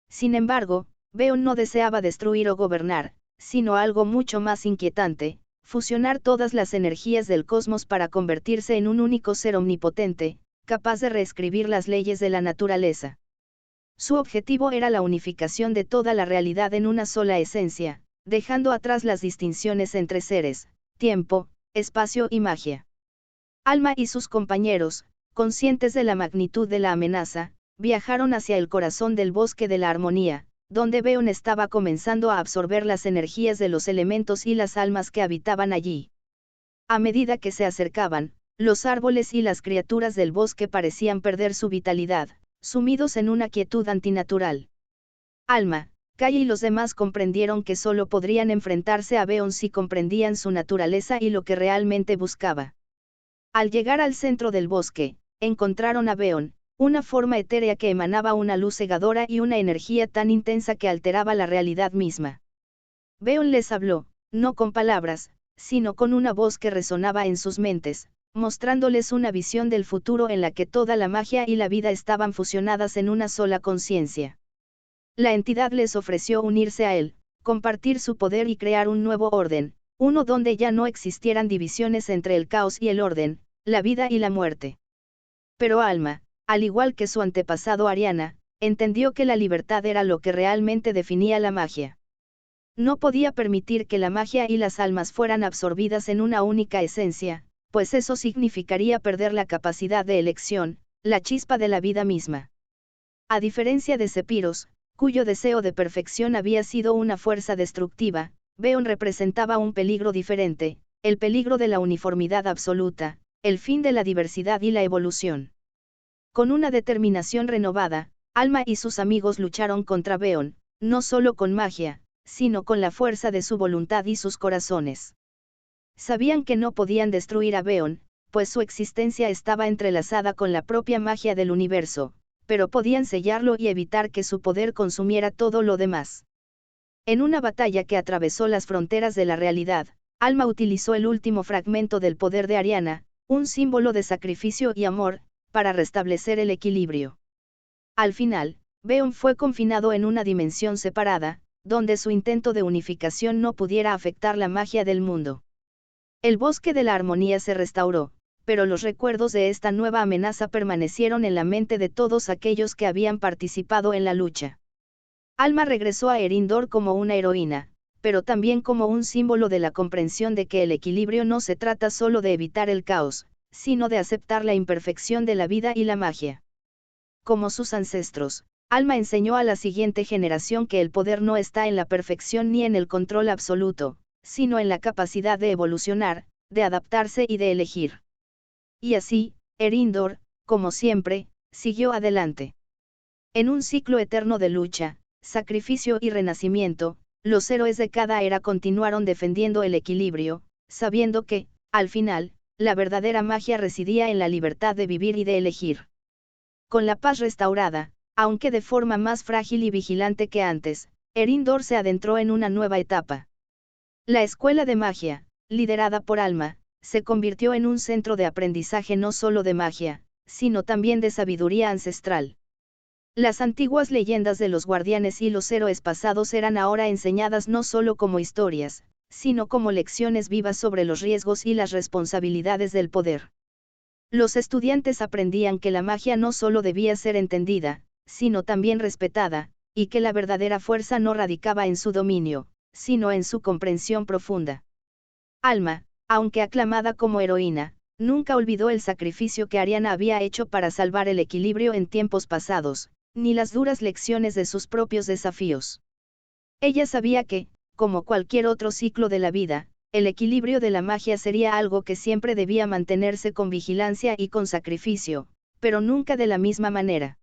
Sin embargo, Beon no deseaba destruir o gobernar, sino algo mucho más inquietante: fusionar todas las energías del cosmos para convertirse en un único ser omnipotente, capaz de reescribir las leyes de la naturaleza. Su objetivo era la unificación de toda la realidad en una sola esencia, dejando atrás las distinciones entre seres, tiempo, espacio y magia. Alma y sus compañeros, conscientes de la magnitud de la amenaza, viajaron hacia el corazón del bosque de la armonía, donde Beon estaba comenzando a absorber las energías de los elementos y las almas que habitaban allí. A medida que se acercaban, los árboles y las criaturas del bosque parecían perder su vitalidad, sumidos en una quietud antinatural. Alma, Kai y los demás comprendieron que solo podrían enfrentarse a Beon si comprendían su naturaleza y lo que realmente buscaba. Al llegar al centro del bosque, encontraron a Beon, una forma etérea que emanaba una luz cegadora y una energía tan intensa que alteraba la realidad misma. Beon les habló, no con palabras, sino con una voz que resonaba en sus mentes, mostrándoles una visión del futuro en la que toda la magia y la vida estaban fusionadas en una sola conciencia. La entidad les ofreció unirse a él, compartir su poder y crear un nuevo orden, uno donde ya no existieran divisiones entre el caos y el orden, la vida y la muerte. Pero Alma, al igual que su antepasado Ariana, entendió que la libertad era lo que realmente definía la magia. No podía permitir que la magia y las almas fueran absorbidas en una única esencia, pues eso significaría perder la capacidad de elección, la chispa de la vida misma. A diferencia de Sephiroth, cuyo deseo de perfección había sido una fuerza destructiva, Beon representaba un peligro diferente, el peligro de la uniformidad absoluta, el fin de la diversidad y la evolución. Con una determinación renovada, Alma y sus amigos lucharon contra Beon, no solo con magia, sino con la fuerza de su voluntad y sus corazones. Sabían que no podían destruir a Beon, pues su existencia estaba entrelazada con la propia magia del universo, pero podían sellarlo y evitar que su poder consumiera todo lo demás. En una batalla que atravesó las fronteras de la realidad, Alma utilizó el último fragmento del poder de Ariana, un símbolo de sacrificio y amor, para restablecer el equilibrio. Al final, Beon fue confinado en una dimensión separada, donde su intento de unificación no pudiera afectar la magia del mundo. El bosque de la armonía se restauró, pero los recuerdos de esta nueva amenaza permanecieron en la mente de todos aquellos que habían participado en la lucha. Alma regresó a Erindor como una heroína, pero también como un símbolo de la comprensión de que el equilibrio no se trata solo de evitar el caos, sino de aceptar la imperfección de la vida y la magia. Como sus ancestros, Alma enseñó a la siguiente generación que el poder no está en la perfección ni en el control absoluto, sino en la capacidad de evolucionar, de adaptarse y de elegir. Y así, Erindor, como siempre, siguió adelante. En un ciclo eterno de lucha, sacrificio y renacimiento, los héroes de cada era continuaron defendiendo el equilibrio, sabiendo que, al final, la verdadera magia residía en la libertad de vivir y de elegir. Con la paz restaurada, aunque de forma más frágil y vigilante que antes, Erindor se adentró en una nueva etapa. La escuela de magia, liderada por Alma, se convirtió en un centro de aprendizaje no solo de magia, sino también de sabiduría ancestral. Las antiguas leyendas de los guardianes y los héroes pasados eran ahora enseñadas no solo como historias, sino como lecciones vivas sobre los riesgos y las responsabilidades del poder. Los estudiantes aprendían que la magia no solo debía ser entendida, sino también respetada, y que la verdadera fuerza no radicaba en su dominio, sino en su comprensión profunda. Alma, aunque aclamada como heroína, nunca olvidó el sacrificio que Ariana había hecho para salvar el equilibrio en tiempos pasados, ni las duras lecciones de sus propios desafíos. Ella sabía que, como cualquier otro ciclo de la vida, el equilibrio de la magia sería algo que siempre debía mantenerse con vigilancia y con sacrificio, pero nunca de la misma manera.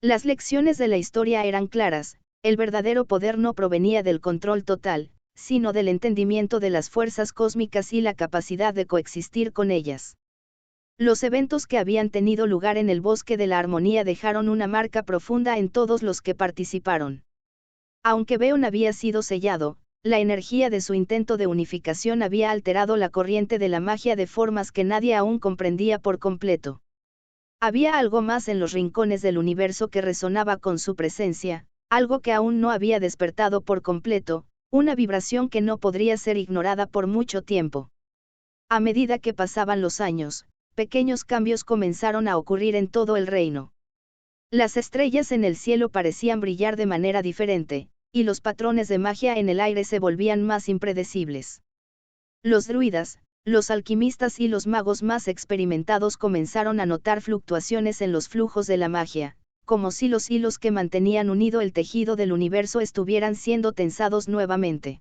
Las lecciones de la historia eran claras, el verdadero poder no provenía del control total, sino del entendimiento de las fuerzas cósmicas y la capacidad de coexistir con ellas. Los eventos que habían tenido lugar en el bosque de la armonía dejaron una marca profunda en todos los que participaron. Aunque Beon había sido sellado, la energía de su intento de unificación había alterado la corriente de la magia de formas que nadie aún comprendía por completo. Había algo más en los rincones del universo que resonaba con su presencia, algo que aún no había despertado por completo, una vibración que no podría ser ignorada por mucho tiempo. A medida que pasaban los años, pequeños cambios comenzaron a ocurrir en todo el reino. Las estrellas en el cielo parecían brillar de manera diferente, y los patrones de magia en el aire se volvían más impredecibles. Los druidas, los alquimistas y los magos más experimentados comenzaron a notar fluctuaciones en los flujos de la magia, como si los hilos que mantenían unido el tejido del universo estuvieran siendo tensados nuevamente.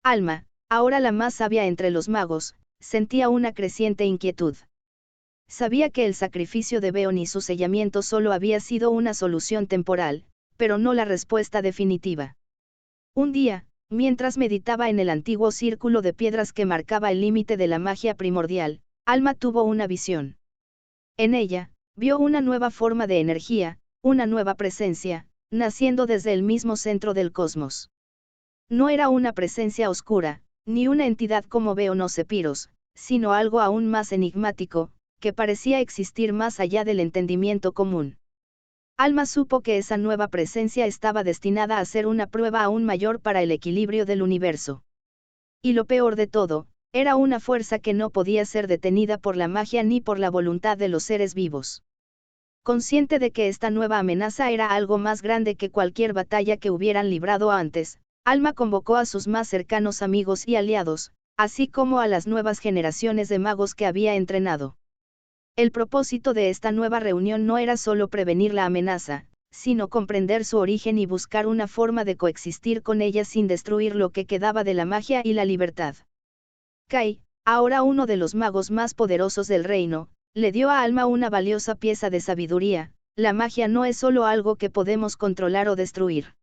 Alma, ahora la más sabia entre los magos, sentía una creciente inquietud. Sabía que el sacrificio de Beon y su sellamiento solo había sido una solución temporal, pero no la respuesta definitiva. Un día, mientras meditaba en el antiguo círculo de piedras que marcaba el límite de la magia primordial, Alma tuvo una visión. En ella, vio una nueva forma de energía, una nueva presencia, naciendo desde el mismo centro del cosmos. No era una presencia oscura, ni una entidad como Beon o Sepiros, sino algo aún más enigmático, que parecía existir más allá del entendimiento común. Alma supo que esa nueva presencia estaba destinada a ser una prueba aún mayor para el equilibrio del universo. Y lo peor de todo, era una fuerza que no podía ser detenida por la magia ni por la voluntad de los seres vivos. Consciente de que esta nueva amenaza era algo más grande que cualquier batalla que hubieran librado antes, Alma convocó a sus más cercanos amigos y aliados, así como a las nuevas generaciones de magos que había entrenado. El propósito de esta nueva reunión no era solo prevenir la amenaza, sino comprender su origen y buscar una forma de coexistir con ella sin destruir lo que quedaba de la magia y la libertad. Kai, ahora uno de los magos más poderosos del reino, le dio a Alma una valiosa pieza de sabiduría: la magia no es solo algo que podemos controlar o destruir.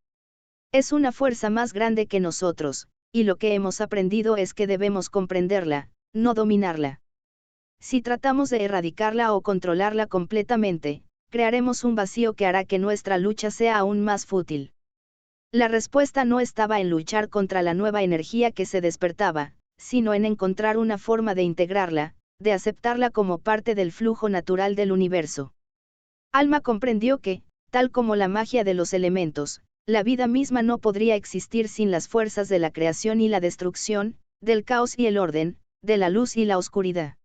Es una fuerza más grande que nosotros, y lo que hemos aprendido es que debemos comprenderla, no dominarla. Si tratamos de erradicarla o controlarla completamente, crearemos un vacío que hará que nuestra lucha sea aún más fútil. La respuesta no estaba en luchar contra la nueva energía que se despertaba, sino en encontrar una forma de integrarla, de aceptarla como parte del flujo natural del universo. Alma comprendió que, tal como la magia de los elementos, la vida misma no podría existir sin las fuerzas de la creación y la destrucción, del caos y el orden, de la luz y la oscuridad.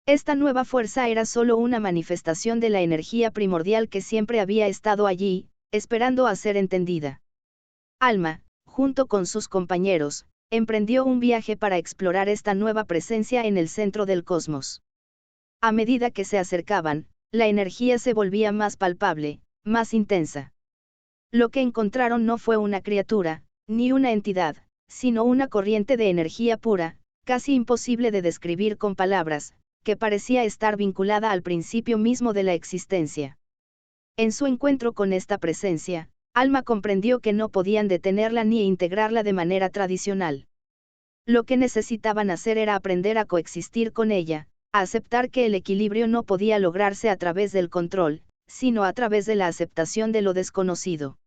Esta nueva fuerza era solo una manifestación de la energía primordial que siempre había estado allí, esperando a ser entendida. Alma, junto con sus compañeros, emprendió un viaje para explorar esta nueva presencia en el centro del cosmos. A medida que se acercaban, la energía se volvía más palpable, más intensa. Lo que encontraron no fue una criatura, ni una entidad, sino una corriente de energía pura, casi imposible de describir con palabras, que parecía estar vinculada al principio mismo de la existencia. En su encuentro con esta presencia, Alma comprendió que no podían detenerla ni integrarla de manera tradicional. Lo que necesitaban hacer era aprender a coexistir con ella, a aceptar que el equilibrio no podía lograrse a través del control, sino a través de la aceptación de lo desconocido.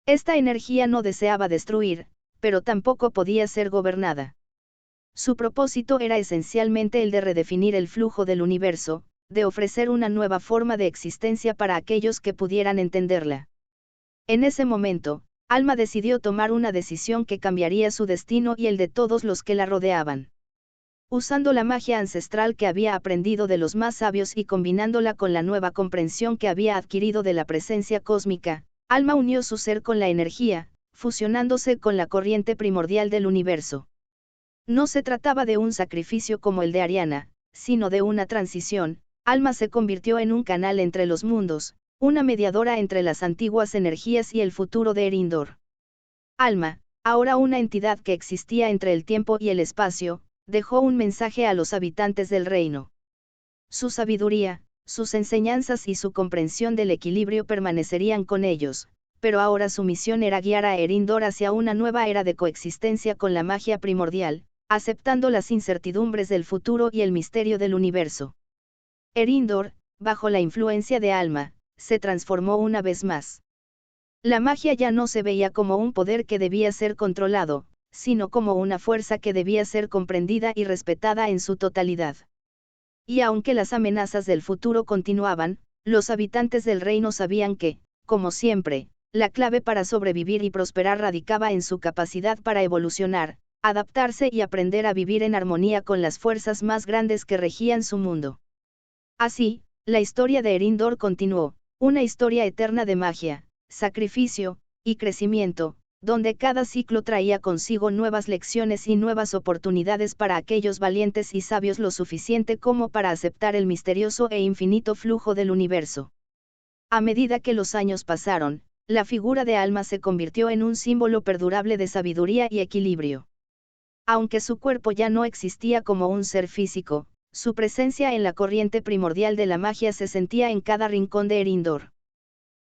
Esta energía no deseaba destruir, pero tampoco podía ser gobernada. Su propósito era esencialmente el de redefinir el flujo del universo, de ofrecer una nueva forma de existencia para aquellos que pudieran entenderla. En ese momento, Alma decidió tomar una decisión que cambiaría su destino y el de todos los que la rodeaban. Usando la magia ancestral que había aprendido de los más sabios y combinándola con la nueva comprensión que había adquirido de la presencia cósmica, Alma unió su ser con la energía, fusionándose con la corriente primordial del universo. No se trataba de un sacrificio como el de Ariana, sino de una transición. Alma se convirtió en un canal entre los mundos, una mediadora entre las antiguas energías y el futuro de Erindor. Alma, ahora una entidad que existía entre el tiempo y el espacio, dejó un mensaje a los habitantes del reino. Su sabiduría, sus enseñanzas y su comprensión del equilibrio permanecerían con ellos, pero ahora su misión era guiar a Erindor hacia una nueva era de coexistencia con la magia primordial, aceptando las incertidumbres del futuro y el misterio del universo. Erindor, bajo la influencia de Alma, se transformó una vez más. La magia ya no se veía como un poder que debía ser controlado, sino como una fuerza que debía ser comprendida y respetada en su totalidad. Y aunque las amenazas del futuro continuaban, los habitantes del reino sabían que, como siempre, la clave para sobrevivir y prosperar radicaba en su capacidad para evolucionar, adaptarse y aprender a vivir en armonía con las fuerzas más grandes que regían su mundo. Así, la historia de Erindor continuó, una historia eterna de magia, sacrificio y crecimiento, donde cada ciclo traía consigo nuevas lecciones y nuevas oportunidades para aquellos valientes y sabios lo suficiente como para aceptar el misterioso e infinito flujo del universo. A medida que los años pasaron, la figura de Alma se convirtió en un símbolo perdurable de sabiduría y equilibrio. Aunque su cuerpo ya no existía como un ser físico, su presencia en la corriente primordial de la magia se sentía en cada rincón de Erindor.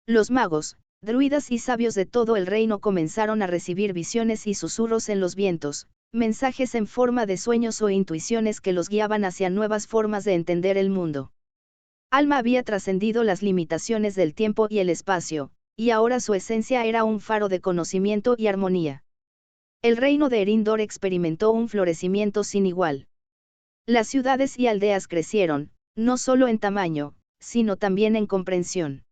Los magos, druidas y sabios de todo el reino comenzaron a recibir visiones y susurros en los vientos, mensajes en forma de sueños o intuiciones que los guiaban hacia nuevas formas de entender el mundo. Alma había trascendido las limitaciones del tiempo y el espacio, y ahora su esencia era un faro de conocimiento y armonía. El reino de Erindor experimentó un florecimiento sin igual. Las ciudades y aldeas crecieron, no solo en tamaño, sino también en comprensión.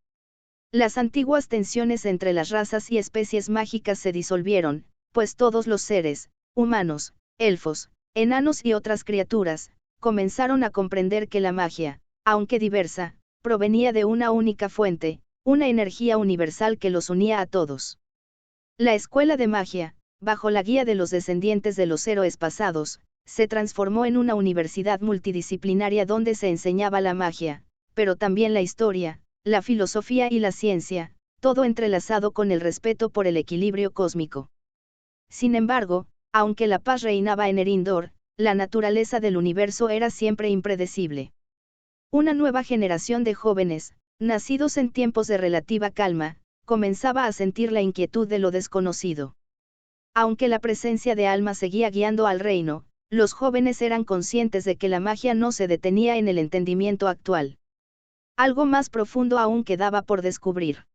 Las antiguas tensiones entre las razas y especies mágicas se disolvieron, pues todos los seres, humanos, elfos, enanos y otras criaturas, comenzaron a comprender que la magia, aunque diversa, provenía de una única fuente, una energía universal que los unía a todos. La escuela de magia, bajo la guía de los descendientes de los héroes pasados, se transformó en una universidad multidisciplinaria donde se enseñaba la magia, pero también la historia, la filosofía y la ciencia, todo entrelazado con el respeto por el equilibrio cósmico. Sin embargo, aunque la paz reinaba en Erindor, la naturaleza del universo era siempre impredecible. Una nueva generación de jóvenes, nacidos en tiempos de relativa calma, comenzaba a sentir la inquietud de lo desconocido. Aunque la presencia de Alma seguía guiando al reino, los jóvenes eran conscientes de que la magia no se detenía en el entendimiento actual. Algo más profundo aún quedaba por descubrir.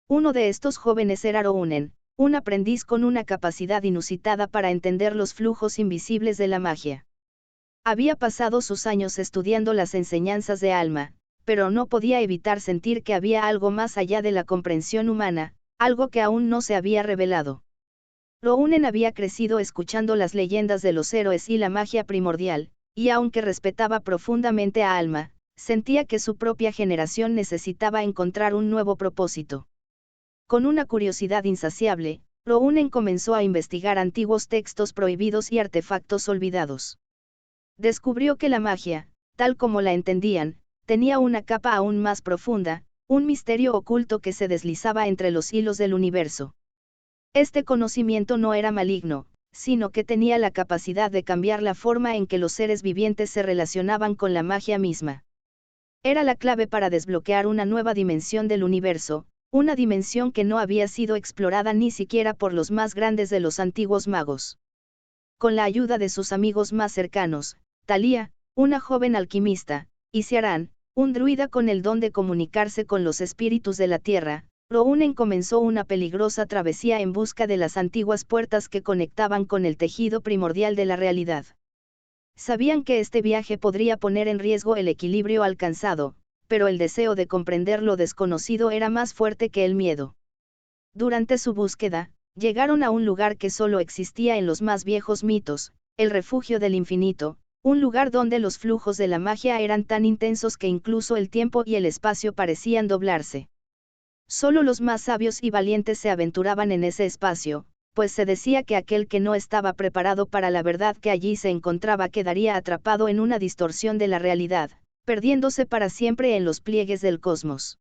Uno de estos jóvenes era Rounen, un aprendiz con una capacidad inusitada para entender los flujos invisibles de la magia. Había pasado sus años estudiando las enseñanzas de Alma, pero no podía evitar sentir que había algo más allá de la comprensión humana, algo que aún no se había revelado. Rounen había crecido escuchando las leyendas de los héroes y la magia primordial, y aunque respetaba profundamente a Alma, sentía que su propia generación necesitaba encontrar un nuevo propósito. Con una curiosidad insaciable, Rounen comenzó a investigar antiguos textos prohibidos y artefactos olvidados. Descubrió que la magia, tal como la entendían, tenía una capa aún más profunda, un misterio oculto que se deslizaba entre los hilos del universo. Este conocimiento no era maligno, sino que tenía la capacidad de cambiar la forma en que los seres vivientes se relacionaban con la magia misma. Era la clave para desbloquear una nueva dimensión del universo, una dimensión que no había sido explorada ni siquiera por los más grandes de los antiguos magos. Con la ayuda de sus amigos más cercanos, Thalia, una joven alquimista, y Ciarán, un druida con el don de comunicarse con los espíritus de la tierra, Rounen comenzó una peligrosa travesía en busca de las antiguas puertas que conectaban con el tejido primordial de la realidad. Sabían que este viaje podría poner en riesgo el equilibrio alcanzado, pero el deseo de comprender lo desconocido era más fuerte que el miedo. Durante su búsqueda, llegaron a un lugar que solo existía en los más viejos mitos, el refugio del infinito, un lugar donde los flujos de la magia eran tan intensos que incluso el tiempo y el espacio parecían doblarse. Solo los más sabios y valientes se aventuraban en ese espacio, pues se decía que aquel que no estaba preparado para la verdad que allí se encontraba quedaría atrapado en una distorsión de la realidad, perdiéndose para siempre en los pliegues del cosmos.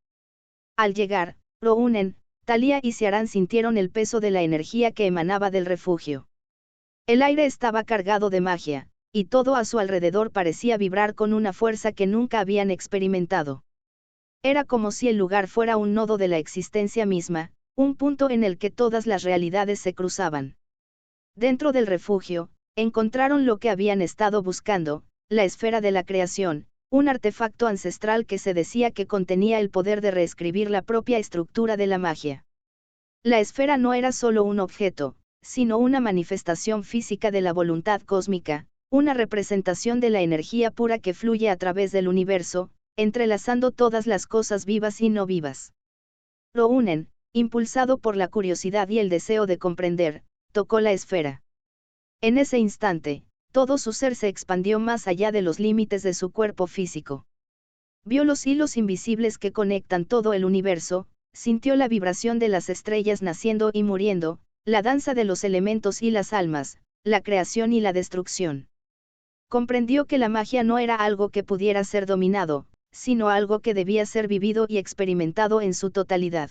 Al llegar, Rounen, Thalia y Ciarán sintieron el peso de la energía que emanaba del refugio. El aire estaba cargado de magia, y todo a su alrededor parecía vibrar con una fuerza que nunca habían experimentado. Era como si el lugar fuera un nodo de la existencia misma, un punto en el que todas las realidades se cruzaban. Dentro del refugio, encontraron lo que habían estado buscando, la esfera de la creación, un artefacto ancestral que se decía que contenía el poder de reescribir la propia estructura de la magia. La esfera no era solo un objeto, sino una manifestación física de la voluntad cósmica, una representación de la energía pura que fluye a través del universo, entrelazando todas las cosas vivas y no vivas. Rounen, impulsado por la curiosidad y el deseo de comprender, tocó la esfera. En ese instante, todo su ser se expandió más allá de los límites de su cuerpo físico. Vio los hilos invisibles que conectan todo el universo, sintió la vibración de las estrellas naciendo y muriendo, la danza de los elementos y las almas, la creación y la destrucción. Comprendió que la magia no era algo que pudiera ser dominado, sino algo que debía ser vivido y experimentado en su totalidad.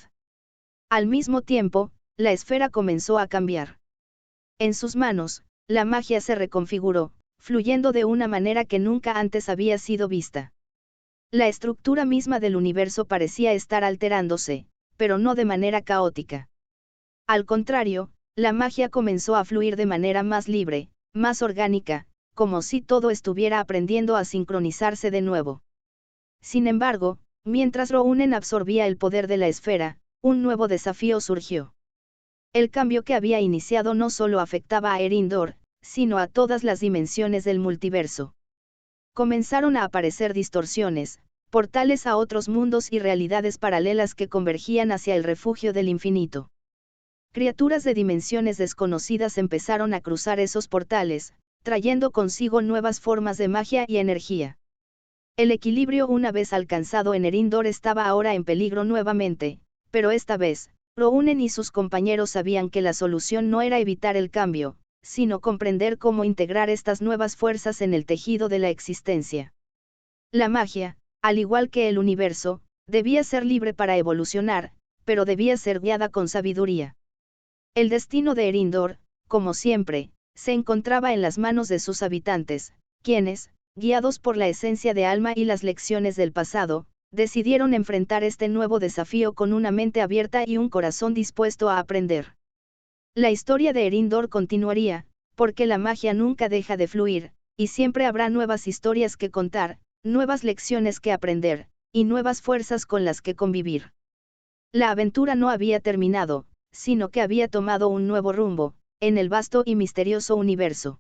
Al mismo tiempo, la esfera comenzó a cambiar. En sus manos, la magia se reconfiguró, fluyendo de una manera que nunca antes había sido vista. La estructura misma del universo parecía estar alterándose, pero no de manera caótica. Al contrario, la magia comenzó a fluir de manera más libre, más orgánica, como si todo estuviera aprendiendo a sincronizarse de nuevo. Sin embargo, mientras Rounen absorbía el poder de la esfera, un nuevo desafío surgió. El cambio que había iniciado no solo afectaba a Erindor, sino a todas las dimensiones del multiverso. Comenzaron a aparecer distorsiones, portales a otros mundos y realidades paralelas que convergían hacia el refugio del infinito. Criaturas de dimensiones desconocidas empezaron a cruzar esos portales, trayendo consigo nuevas formas de magia y energía. El equilibrio una vez alcanzado en Erindor estaba ahora en peligro nuevamente, pero esta vez, Rounen y sus compañeros sabían que la solución no era evitar el cambio, sino comprender cómo integrar estas nuevas fuerzas en el tejido de la existencia. La magia, al igual que el universo, debía ser libre para evolucionar, pero debía ser guiada con sabiduría. El destino de Erindor, como siempre, se encontraba en las manos de sus habitantes, quienes, guiados por la esencia de alma y las lecciones del pasado, decidieron enfrentar este nuevo desafío con una mente abierta y un corazón dispuesto a aprender. La historia de Erindor continuaría, porque la magia nunca deja de fluir, y siempre habrá nuevas historias que contar, nuevas lecciones que aprender, y nuevas fuerzas con las que convivir. La aventura no había terminado, sino que había tomado un nuevo rumbo, en el vasto y misterioso universo.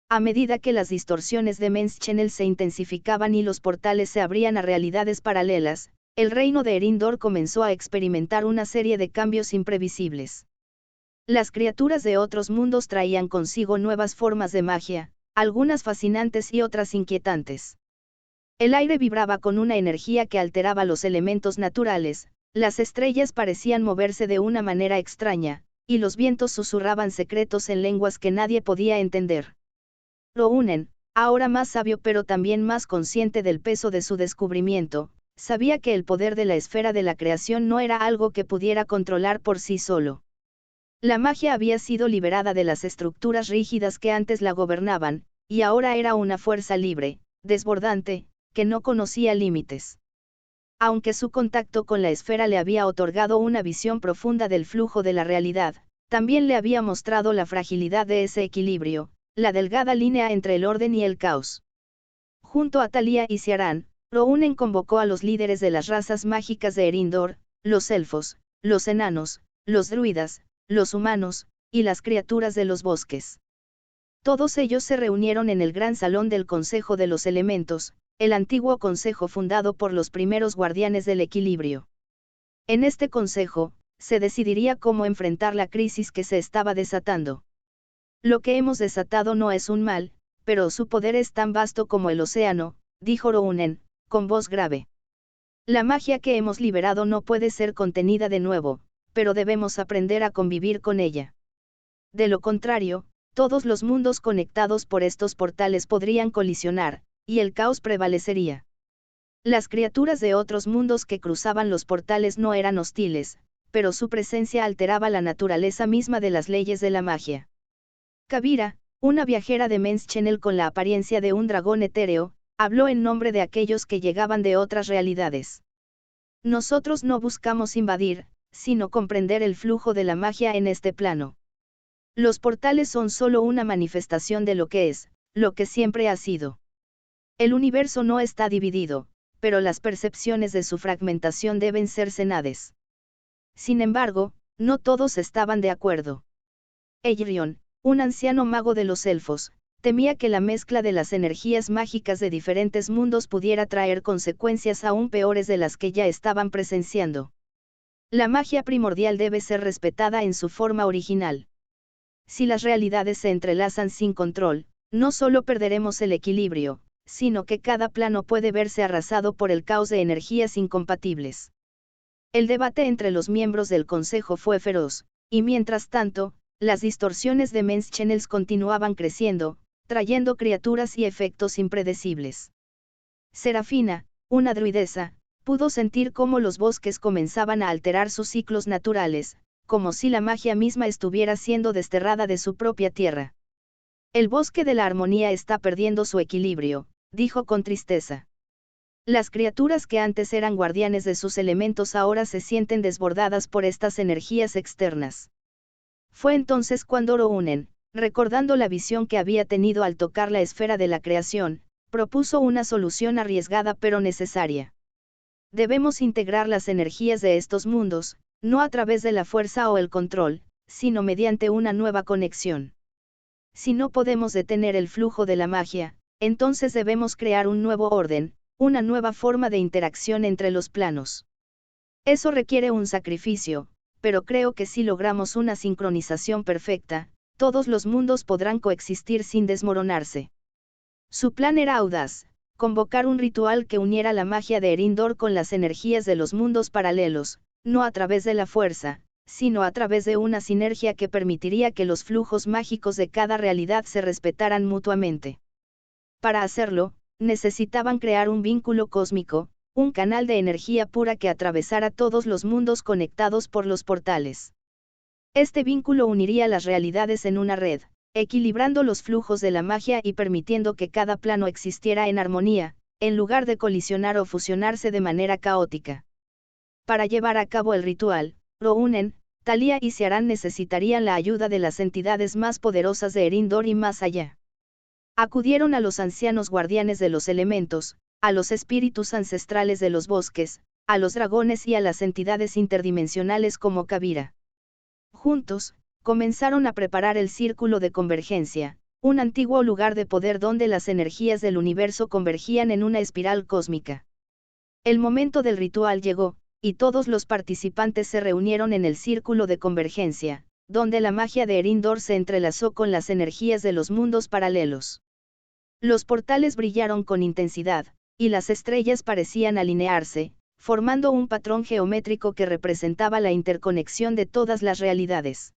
A medida que las distorsiones de Men's Channel se intensificaban y los portales se abrían a realidades paralelas, el reino de Erindor comenzó a experimentar una serie de cambios imprevisibles. Las criaturas de otros mundos traían consigo nuevas formas de magia, algunas fascinantes y otras inquietantes. El aire vibraba con una energía que alteraba los elementos naturales, las estrellas parecían moverse de una manera extraña, y los vientos susurraban secretos en lenguas que nadie podía entender. Rounen, ahora más sabio pero también más consciente del peso de su descubrimiento, sabía que el poder de la esfera de la creación no era algo que pudiera controlar por sí solo. La magia había sido liberada de las estructuras rígidas que antes la gobernaban, y ahora era una fuerza libre, desbordante, que no conocía límites. Aunque su contacto con la esfera le había otorgado una visión profunda del flujo de la realidad, también le había mostrado la fragilidad de ese equilibrio, la delgada línea entre el orden y el caos. Junto a Thalia y Ciarán, Rounen convocó a los líderes de las razas mágicas de Erindor, los elfos, los enanos, los druidas, los humanos, y las criaturas de los bosques. Todos ellos se reunieron en el gran salón del Consejo de los Elementos, el antiguo consejo fundado por los primeros guardianes del equilibrio. En este consejo, se decidiría cómo enfrentar la crisis que se estaba desatando. Lo que hemos desatado no es un mal, pero su poder es tan vasto como el océano, dijo Rounen, con voz grave. La magia que hemos liberado no puede ser contenida de nuevo, pero debemos aprender a convivir con ella. De lo contrario, todos los mundos conectados por estos portales podrían colisionar, y el caos prevalecería. Las criaturas de otros mundos que cruzaban los portales no eran hostiles, pero su presencia alteraba la naturaleza misma de las leyes de la magia. Kavira, una viajera de Men's Channel con la apariencia de un dragón etéreo, habló en nombre de aquellos que llegaban de otras realidades. Nosotros no buscamos invadir, sino comprender el flujo de la magia en este plano. Los portales son solo una manifestación de lo que es, lo que siempre ha sido. El universo no está dividido, pero las percepciones de su fragmentación deben ser cenadas. Sin embargo, no todos estaban de acuerdo. Eirion, un anciano mago de los elfos, temía que la mezcla de las energías mágicas de diferentes mundos pudiera traer consecuencias aún peores de las que ya estaban presenciando. La magia primordial debe ser respetada en su forma original. Si las realidades se entrelazan sin control, no solo perderemos el equilibrio, sino que cada plano puede verse arrasado por el caos de energías incompatibles. El debate entre los miembros del consejo fue feroz, y mientras tanto, las distorsiones de Men's Channels continuaban creciendo, trayendo criaturas y efectos impredecibles. Serafina, una druidesa, pudo sentir cómo los bosques comenzaban a alterar sus ciclos naturales, como si la magia misma estuviera siendo desterrada de su propia tierra. El bosque de la armonía está perdiendo su equilibrio, dijo con tristeza. Las criaturas que antes eran guardianes de sus elementos ahora se sienten desbordadas por estas energías externas. Fue entonces cuando Rounen, recordando la visión que había tenido al tocar la esfera de la creación, propuso una solución arriesgada pero necesaria. Debemos integrar las energías de estos mundos, no a través de la fuerza o el control, sino mediante una nueva conexión. Si no podemos detener el flujo de la magia, entonces debemos crear un nuevo orden, una nueva forma de interacción entre los planos. Eso requiere un sacrificio, pero creo que si logramos una sincronización perfecta, todos los mundos podrán coexistir sin desmoronarse. Su plan era audaz, convocar un ritual que uniera la magia de Erindor con las energías de los mundos paralelos, no a través de la fuerza, sino a través de una sinergia que permitiría que los flujos mágicos de cada realidad se respetaran mutuamente. Para hacerlo, necesitaban crear un vínculo cósmico, un canal de energía pura que atravesara todos los mundos conectados por los portales. Este vínculo uniría las realidades en una red, equilibrando los flujos de la magia y permitiendo que cada plano existiera en armonía, en lugar de colisionar o fusionarse de manera caótica. Para llevar a cabo el ritual, Rounen, Thalia y Ciarán necesitarían la ayuda de las entidades más poderosas de Erindor y más allá. Acudieron a los ancianos guardianes de los elementos, a los espíritus ancestrales de los bosques, a los dragones y a las entidades interdimensionales como Kavira. Juntos, comenzaron a preparar el Círculo de Convergencia, un antiguo lugar de poder donde las energías del universo convergían en una espiral cósmica. El momento del ritual llegó, y todos los participantes se reunieron en el Círculo de Convergencia, donde la magia de Erindor se entrelazó con las energías de los mundos paralelos. Los portales brillaron con intensidad, y las estrellas parecían alinearse, formando un patrón geométrico que representaba la interconexión de todas las realidades.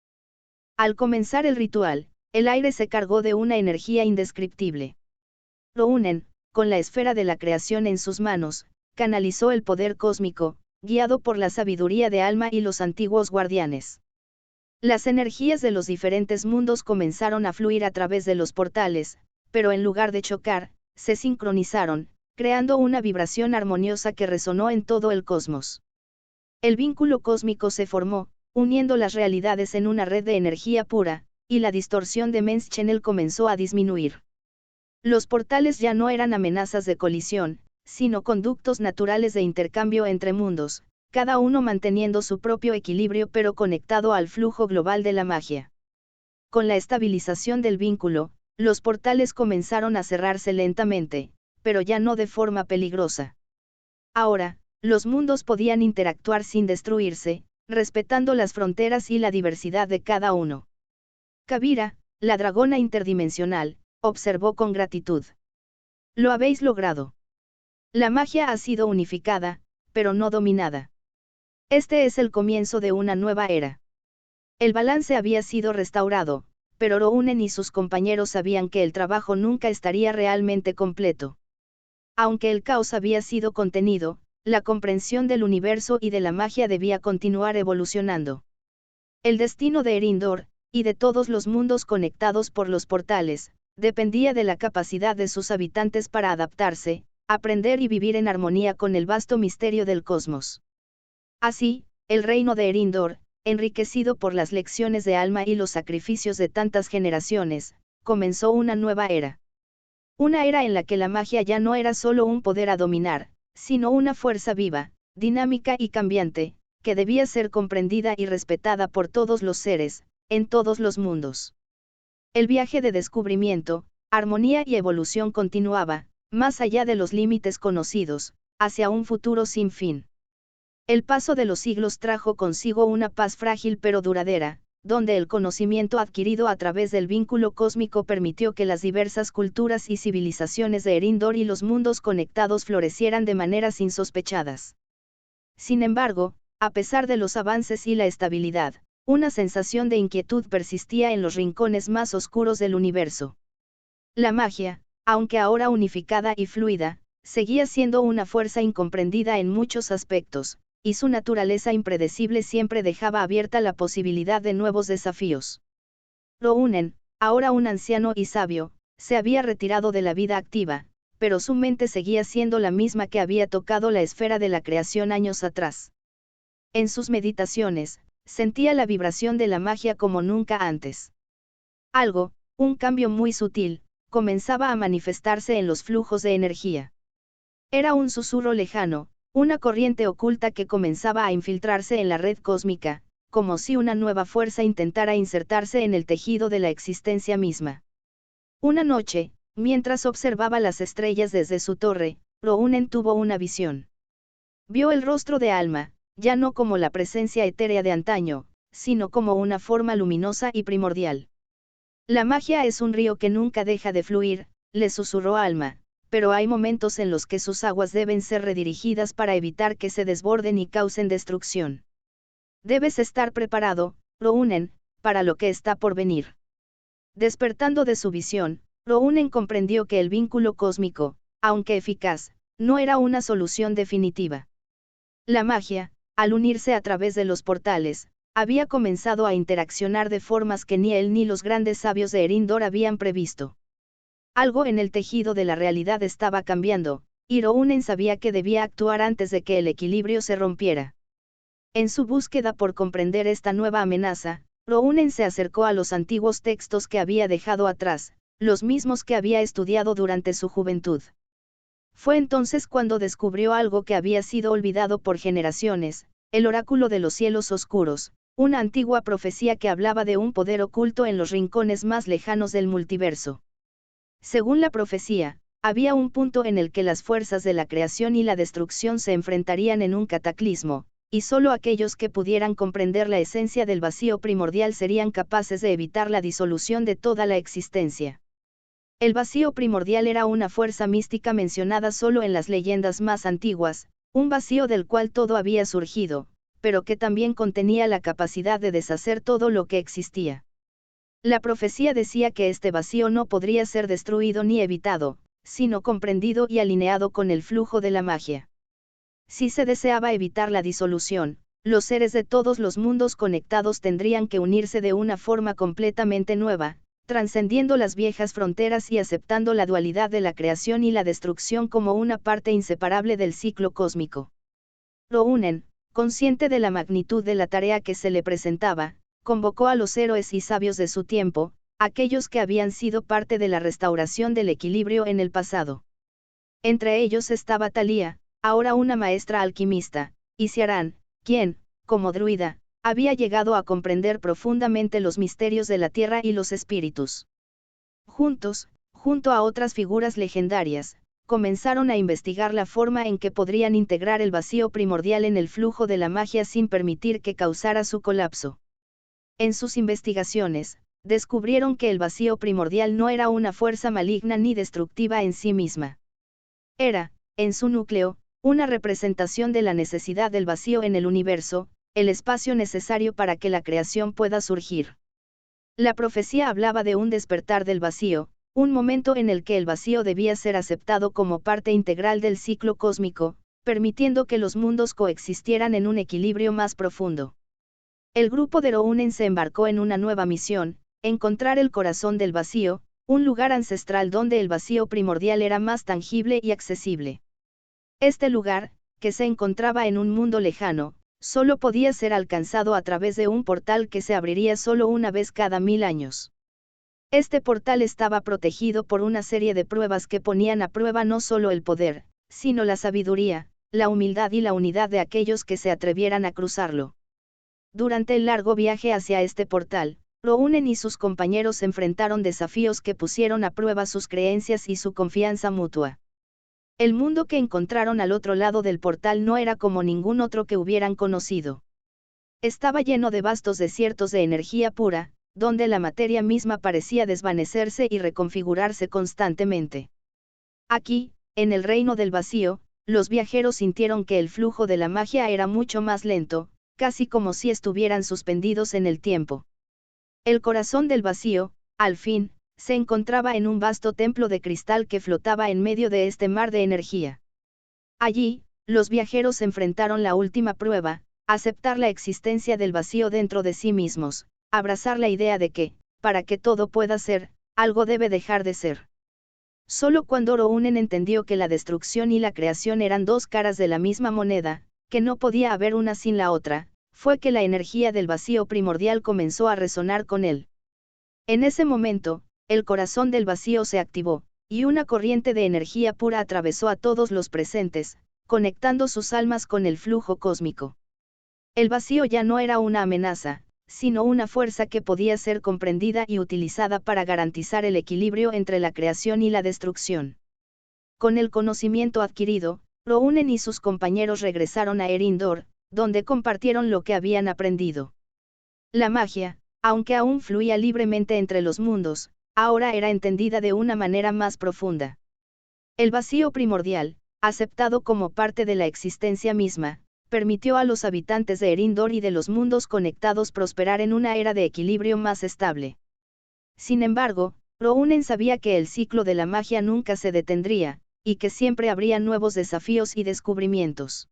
Al comenzar el ritual, el aire se cargó de una energía indescriptible. Rounen, con la esfera de la creación en sus manos, canalizó el poder cósmico, guiado por la sabiduría de Alma y los antiguos guardianes. Las energías de los diferentes mundos comenzaron a fluir a través de los portales, pero en lugar de chocar, se sincronizaron, creando una vibración armoniosa que resonó en todo el cosmos. El vínculo cósmico se formó, uniendo las realidades en una red de energía pura, y la distorsión de Menschenel comenzó a disminuir. Los portales ya no eran amenazas de colisión, sino conductos naturales de intercambio entre mundos, cada uno manteniendo su propio equilibrio pero conectado al flujo global de la magia. Con la estabilización del vínculo, los portales comenzaron a cerrarse lentamente, pero ya no de forma peligrosa. Ahora, los mundos podían interactuar sin destruirse, respetando las fronteras y la diversidad de cada uno. Kavira, la dragona interdimensional, observó con gratitud. Lo habéis logrado. La magia ha sido unificada, pero no dominada. Este es el comienzo de una nueva era. El balance había sido restaurado, pero Rounen y sus compañeros sabían que el trabajo nunca estaría realmente completo. Aunque el caos había sido contenido, la comprensión del universo y de la magia debía continuar evolucionando. El destino de Erindor, y de todos los mundos conectados por los portales, dependía de la capacidad de sus habitantes para adaptarse, aprender y vivir en armonía con el vasto misterio del cosmos. Así, el reino de Erindor, enriquecido por las lecciones de Alma y los sacrificios de tantas generaciones, comenzó una nueva era. Una era en la que la magia ya no era solo un poder a dominar, sino una fuerza viva, dinámica y cambiante, que debía ser comprendida y respetada por todos los seres, en todos los mundos. El viaje de descubrimiento, armonía y evolución continuaba, más allá de los límites conocidos, hacia un futuro sin fin. El paso de los siglos trajo consigo una paz frágil pero duradera, donde el conocimiento adquirido a través del vínculo cósmico permitió que las diversas culturas y civilizaciones de Erindor y los mundos conectados florecieran de maneras insospechadas. Sin embargo, a pesar de los avances y la estabilidad, una sensación de inquietud persistía en los rincones más oscuros del universo. La magia, aunque ahora unificada y fluida, seguía siendo una fuerza incomprendida en muchos aspectos, y su naturaleza impredecible siempre dejaba abierta la posibilidad de nuevos desafíos. Rounen, ahora un anciano y sabio, se había retirado de la vida activa, pero su mente seguía siendo la misma que había tocado la esfera de la creación años atrás. En sus meditaciones, sentía la vibración de la magia como nunca antes. Algo, un cambio muy sutil, comenzaba a manifestarse en los flujos de energía. Era un susurro lejano, una corriente oculta que comenzaba a infiltrarse en la red cósmica, como si una nueva fuerza intentara insertarse en el tejido de la existencia misma. Una noche, mientras observaba las estrellas desde su torre, Rounen tuvo una visión. Vio el rostro de Alma, ya no como la presencia etérea de antaño, sino como una forma luminosa y primordial. La magia es un río que nunca deja de fluir, le susurró Alma, pero hay momentos en los que sus aguas deben ser redirigidas para evitar que se desborden y causen destrucción. Debes estar preparado, Rounen, para lo que está por venir. Despertando de su visión, Rounen comprendió que el vínculo cósmico, aunque eficaz, no era una solución definitiva. La magia, al unirse a través de los portales, había comenzado a interaccionar de formas que ni él ni los grandes sabios de Erindor habían previsto. Algo en el tejido de la realidad estaba cambiando, y Rounen sabía que debía actuar antes de que el equilibrio se rompiera. En su búsqueda por comprender esta nueva amenaza, Rounen se acercó a los antiguos textos que había dejado atrás, los mismos que había estudiado durante su juventud. Fue entonces cuando descubrió algo que había sido olvidado por generaciones, el oráculo de los cielos oscuros, una antigua profecía que hablaba de un poder oculto en los rincones más lejanos del multiverso. Según la profecía, había un punto en el que las fuerzas de la creación y la destrucción se enfrentarían en un cataclismo, y solo aquellos que pudieran comprender la esencia del vacío primordial serían capaces de evitar la disolución de toda la existencia. El vacío primordial era una fuerza mística mencionada solo en las leyendas más antiguas, un vacío del cual todo había surgido, pero que también contenía la capacidad de deshacer todo lo que existía. La profecía decía que este vacío no podría ser destruido ni evitado, sino comprendido y alineado con el flujo de la magia. Si se deseaba evitar la disolución, los seres de todos los mundos conectados tendrían que unirse de una forma completamente nueva, trascendiendo las viejas fronteras y aceptando la dualidad de la creación y la destrucción como una parte inseparable del ciclo cósmico. Rounen, consciente de la magnitud de la tarea que se le presentaba, convocó a los héroes y sabios de su tiempo, aquellos que habían sido parte de la restauración del equilibrio en el pasado. Entre ellos estaba Thalía, ahora una maestra alquimista, y Ciarán, quien, como druida, había llegado a comprender profundamente los misterios de la tierra y los espíritus. Juntos, junto a otras figuras legendarias, comenzaron a investigar la forma en que podrían integrar el vacío primordial en el flujo de la magia sin permitir que causara su colapso. En sus investigaciones, descubrieron que el vacío primordial no era una fuerza maligna ni destructiva en sí misma. Era, en su núcleo, una representación de la necesidad del vacío en el universo, el espacio necesario para que la creación pueda surgir. La profecía hablaba de un despertar del vacío, un momento en el que el vacío debía ser aceptado como parte integral del ciclo cósmico, permitiendo que los mundos coexistieran en un equilibrio más profundo. El grupo de Rounen se embarcó en una nueva misión, encontrar el corazón del vacío, un lugar ancestral donde el vacío primordial era más tangible y accesible. Este lugar, que se encontraba en un mundo lejano, solo podía ser alcanzado a través de un portal que se abriría solo una vez cada 1000 años. Este portal estaba protegido por una serie de pruebas que ponían a prueba no solo el poder, sino la sabiduría, la humildad y la unidad de aquellos que se atrevieran a cruzarlo. Durante el largo viaje hacia este portal, Rounen y sus compañeros enfrentaron desafíos que pusieron a prueba sus creencias y su confianza mutua. El mundo que encontraron al otro lado del portal no era como ningún otro que hubieran conocido. Estaba lleno de vastos desiertos de energía pura, donde la materia misma parecía desvanecerse y reconfigurarse constantemente. Aquí, en el reino del vacío, los viajeros sintieron que el flujo de la magia era mucho más lento, casi como si estuvieran suspendidos en el tiempo. El corazón del vacío, al fin, se encontraba en un vasto templo de cristal que flotaba en medio de este mar de energía. Allí, los viajeros enfrentaron la última prueba, aceptar la existencia del vacío dentro de sí mismos, abrazar la idea de que, para que todo pueda ser, algo debe dejar de ser. Solo cuando Rounen entendió que la destrucción y la creación eran dos caras de la misma moneda, que no podía haber una sin la otra, fue que la energía del vacío primordial comenzó a resonar con él. En ese momento, el corazón del vacío se activó, y una corriente de energía pura atravesó a todos los presentes, conectando sus almas con el flujo cósmico. El vacío ya no era una amenaza, sino una fuerza que podía ser comprendida y utilizada para garantizar el equilibrio entre la creación y la destrucción. Con el conocimiento adquirido, Rounen y sus compañeros regresaron a Erindor, donde compartieron lo que habían aprendido. La magia, aunque aún fluía libremente entre los mundos, ahora era entendida de una manera más profunda. El vacío primordial, aceptado como parte de la existencia misma, permitió a los habitantes de Erindor y de los mundos conectados prosperar en una era de equilibrio más estable. Sin embargo, Rounen sabía que el ciclo de la magia nunca se detendría, y que siempre habría nuevos desafíos y descubrimientos.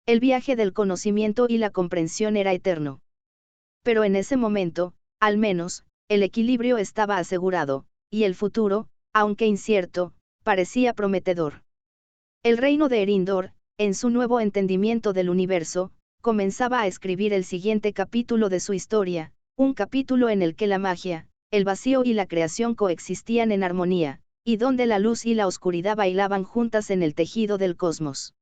El viaje del conocimiento y la comprensión era eterno. Pero en ese momento, al menos, el equilibrio estaba asegurado, y el futuro, aunque incierto, parecía prometedor. El reino de Erindor, en su nuevo entendimiento del universo, comenzaba a escribir el siguiente capítulo de su historia, un capítulo en el que la magia, el vacío y la creación coexistían en armonía, y donde la luz y la oscuridad bailaban juntas en el tejido del cosmos.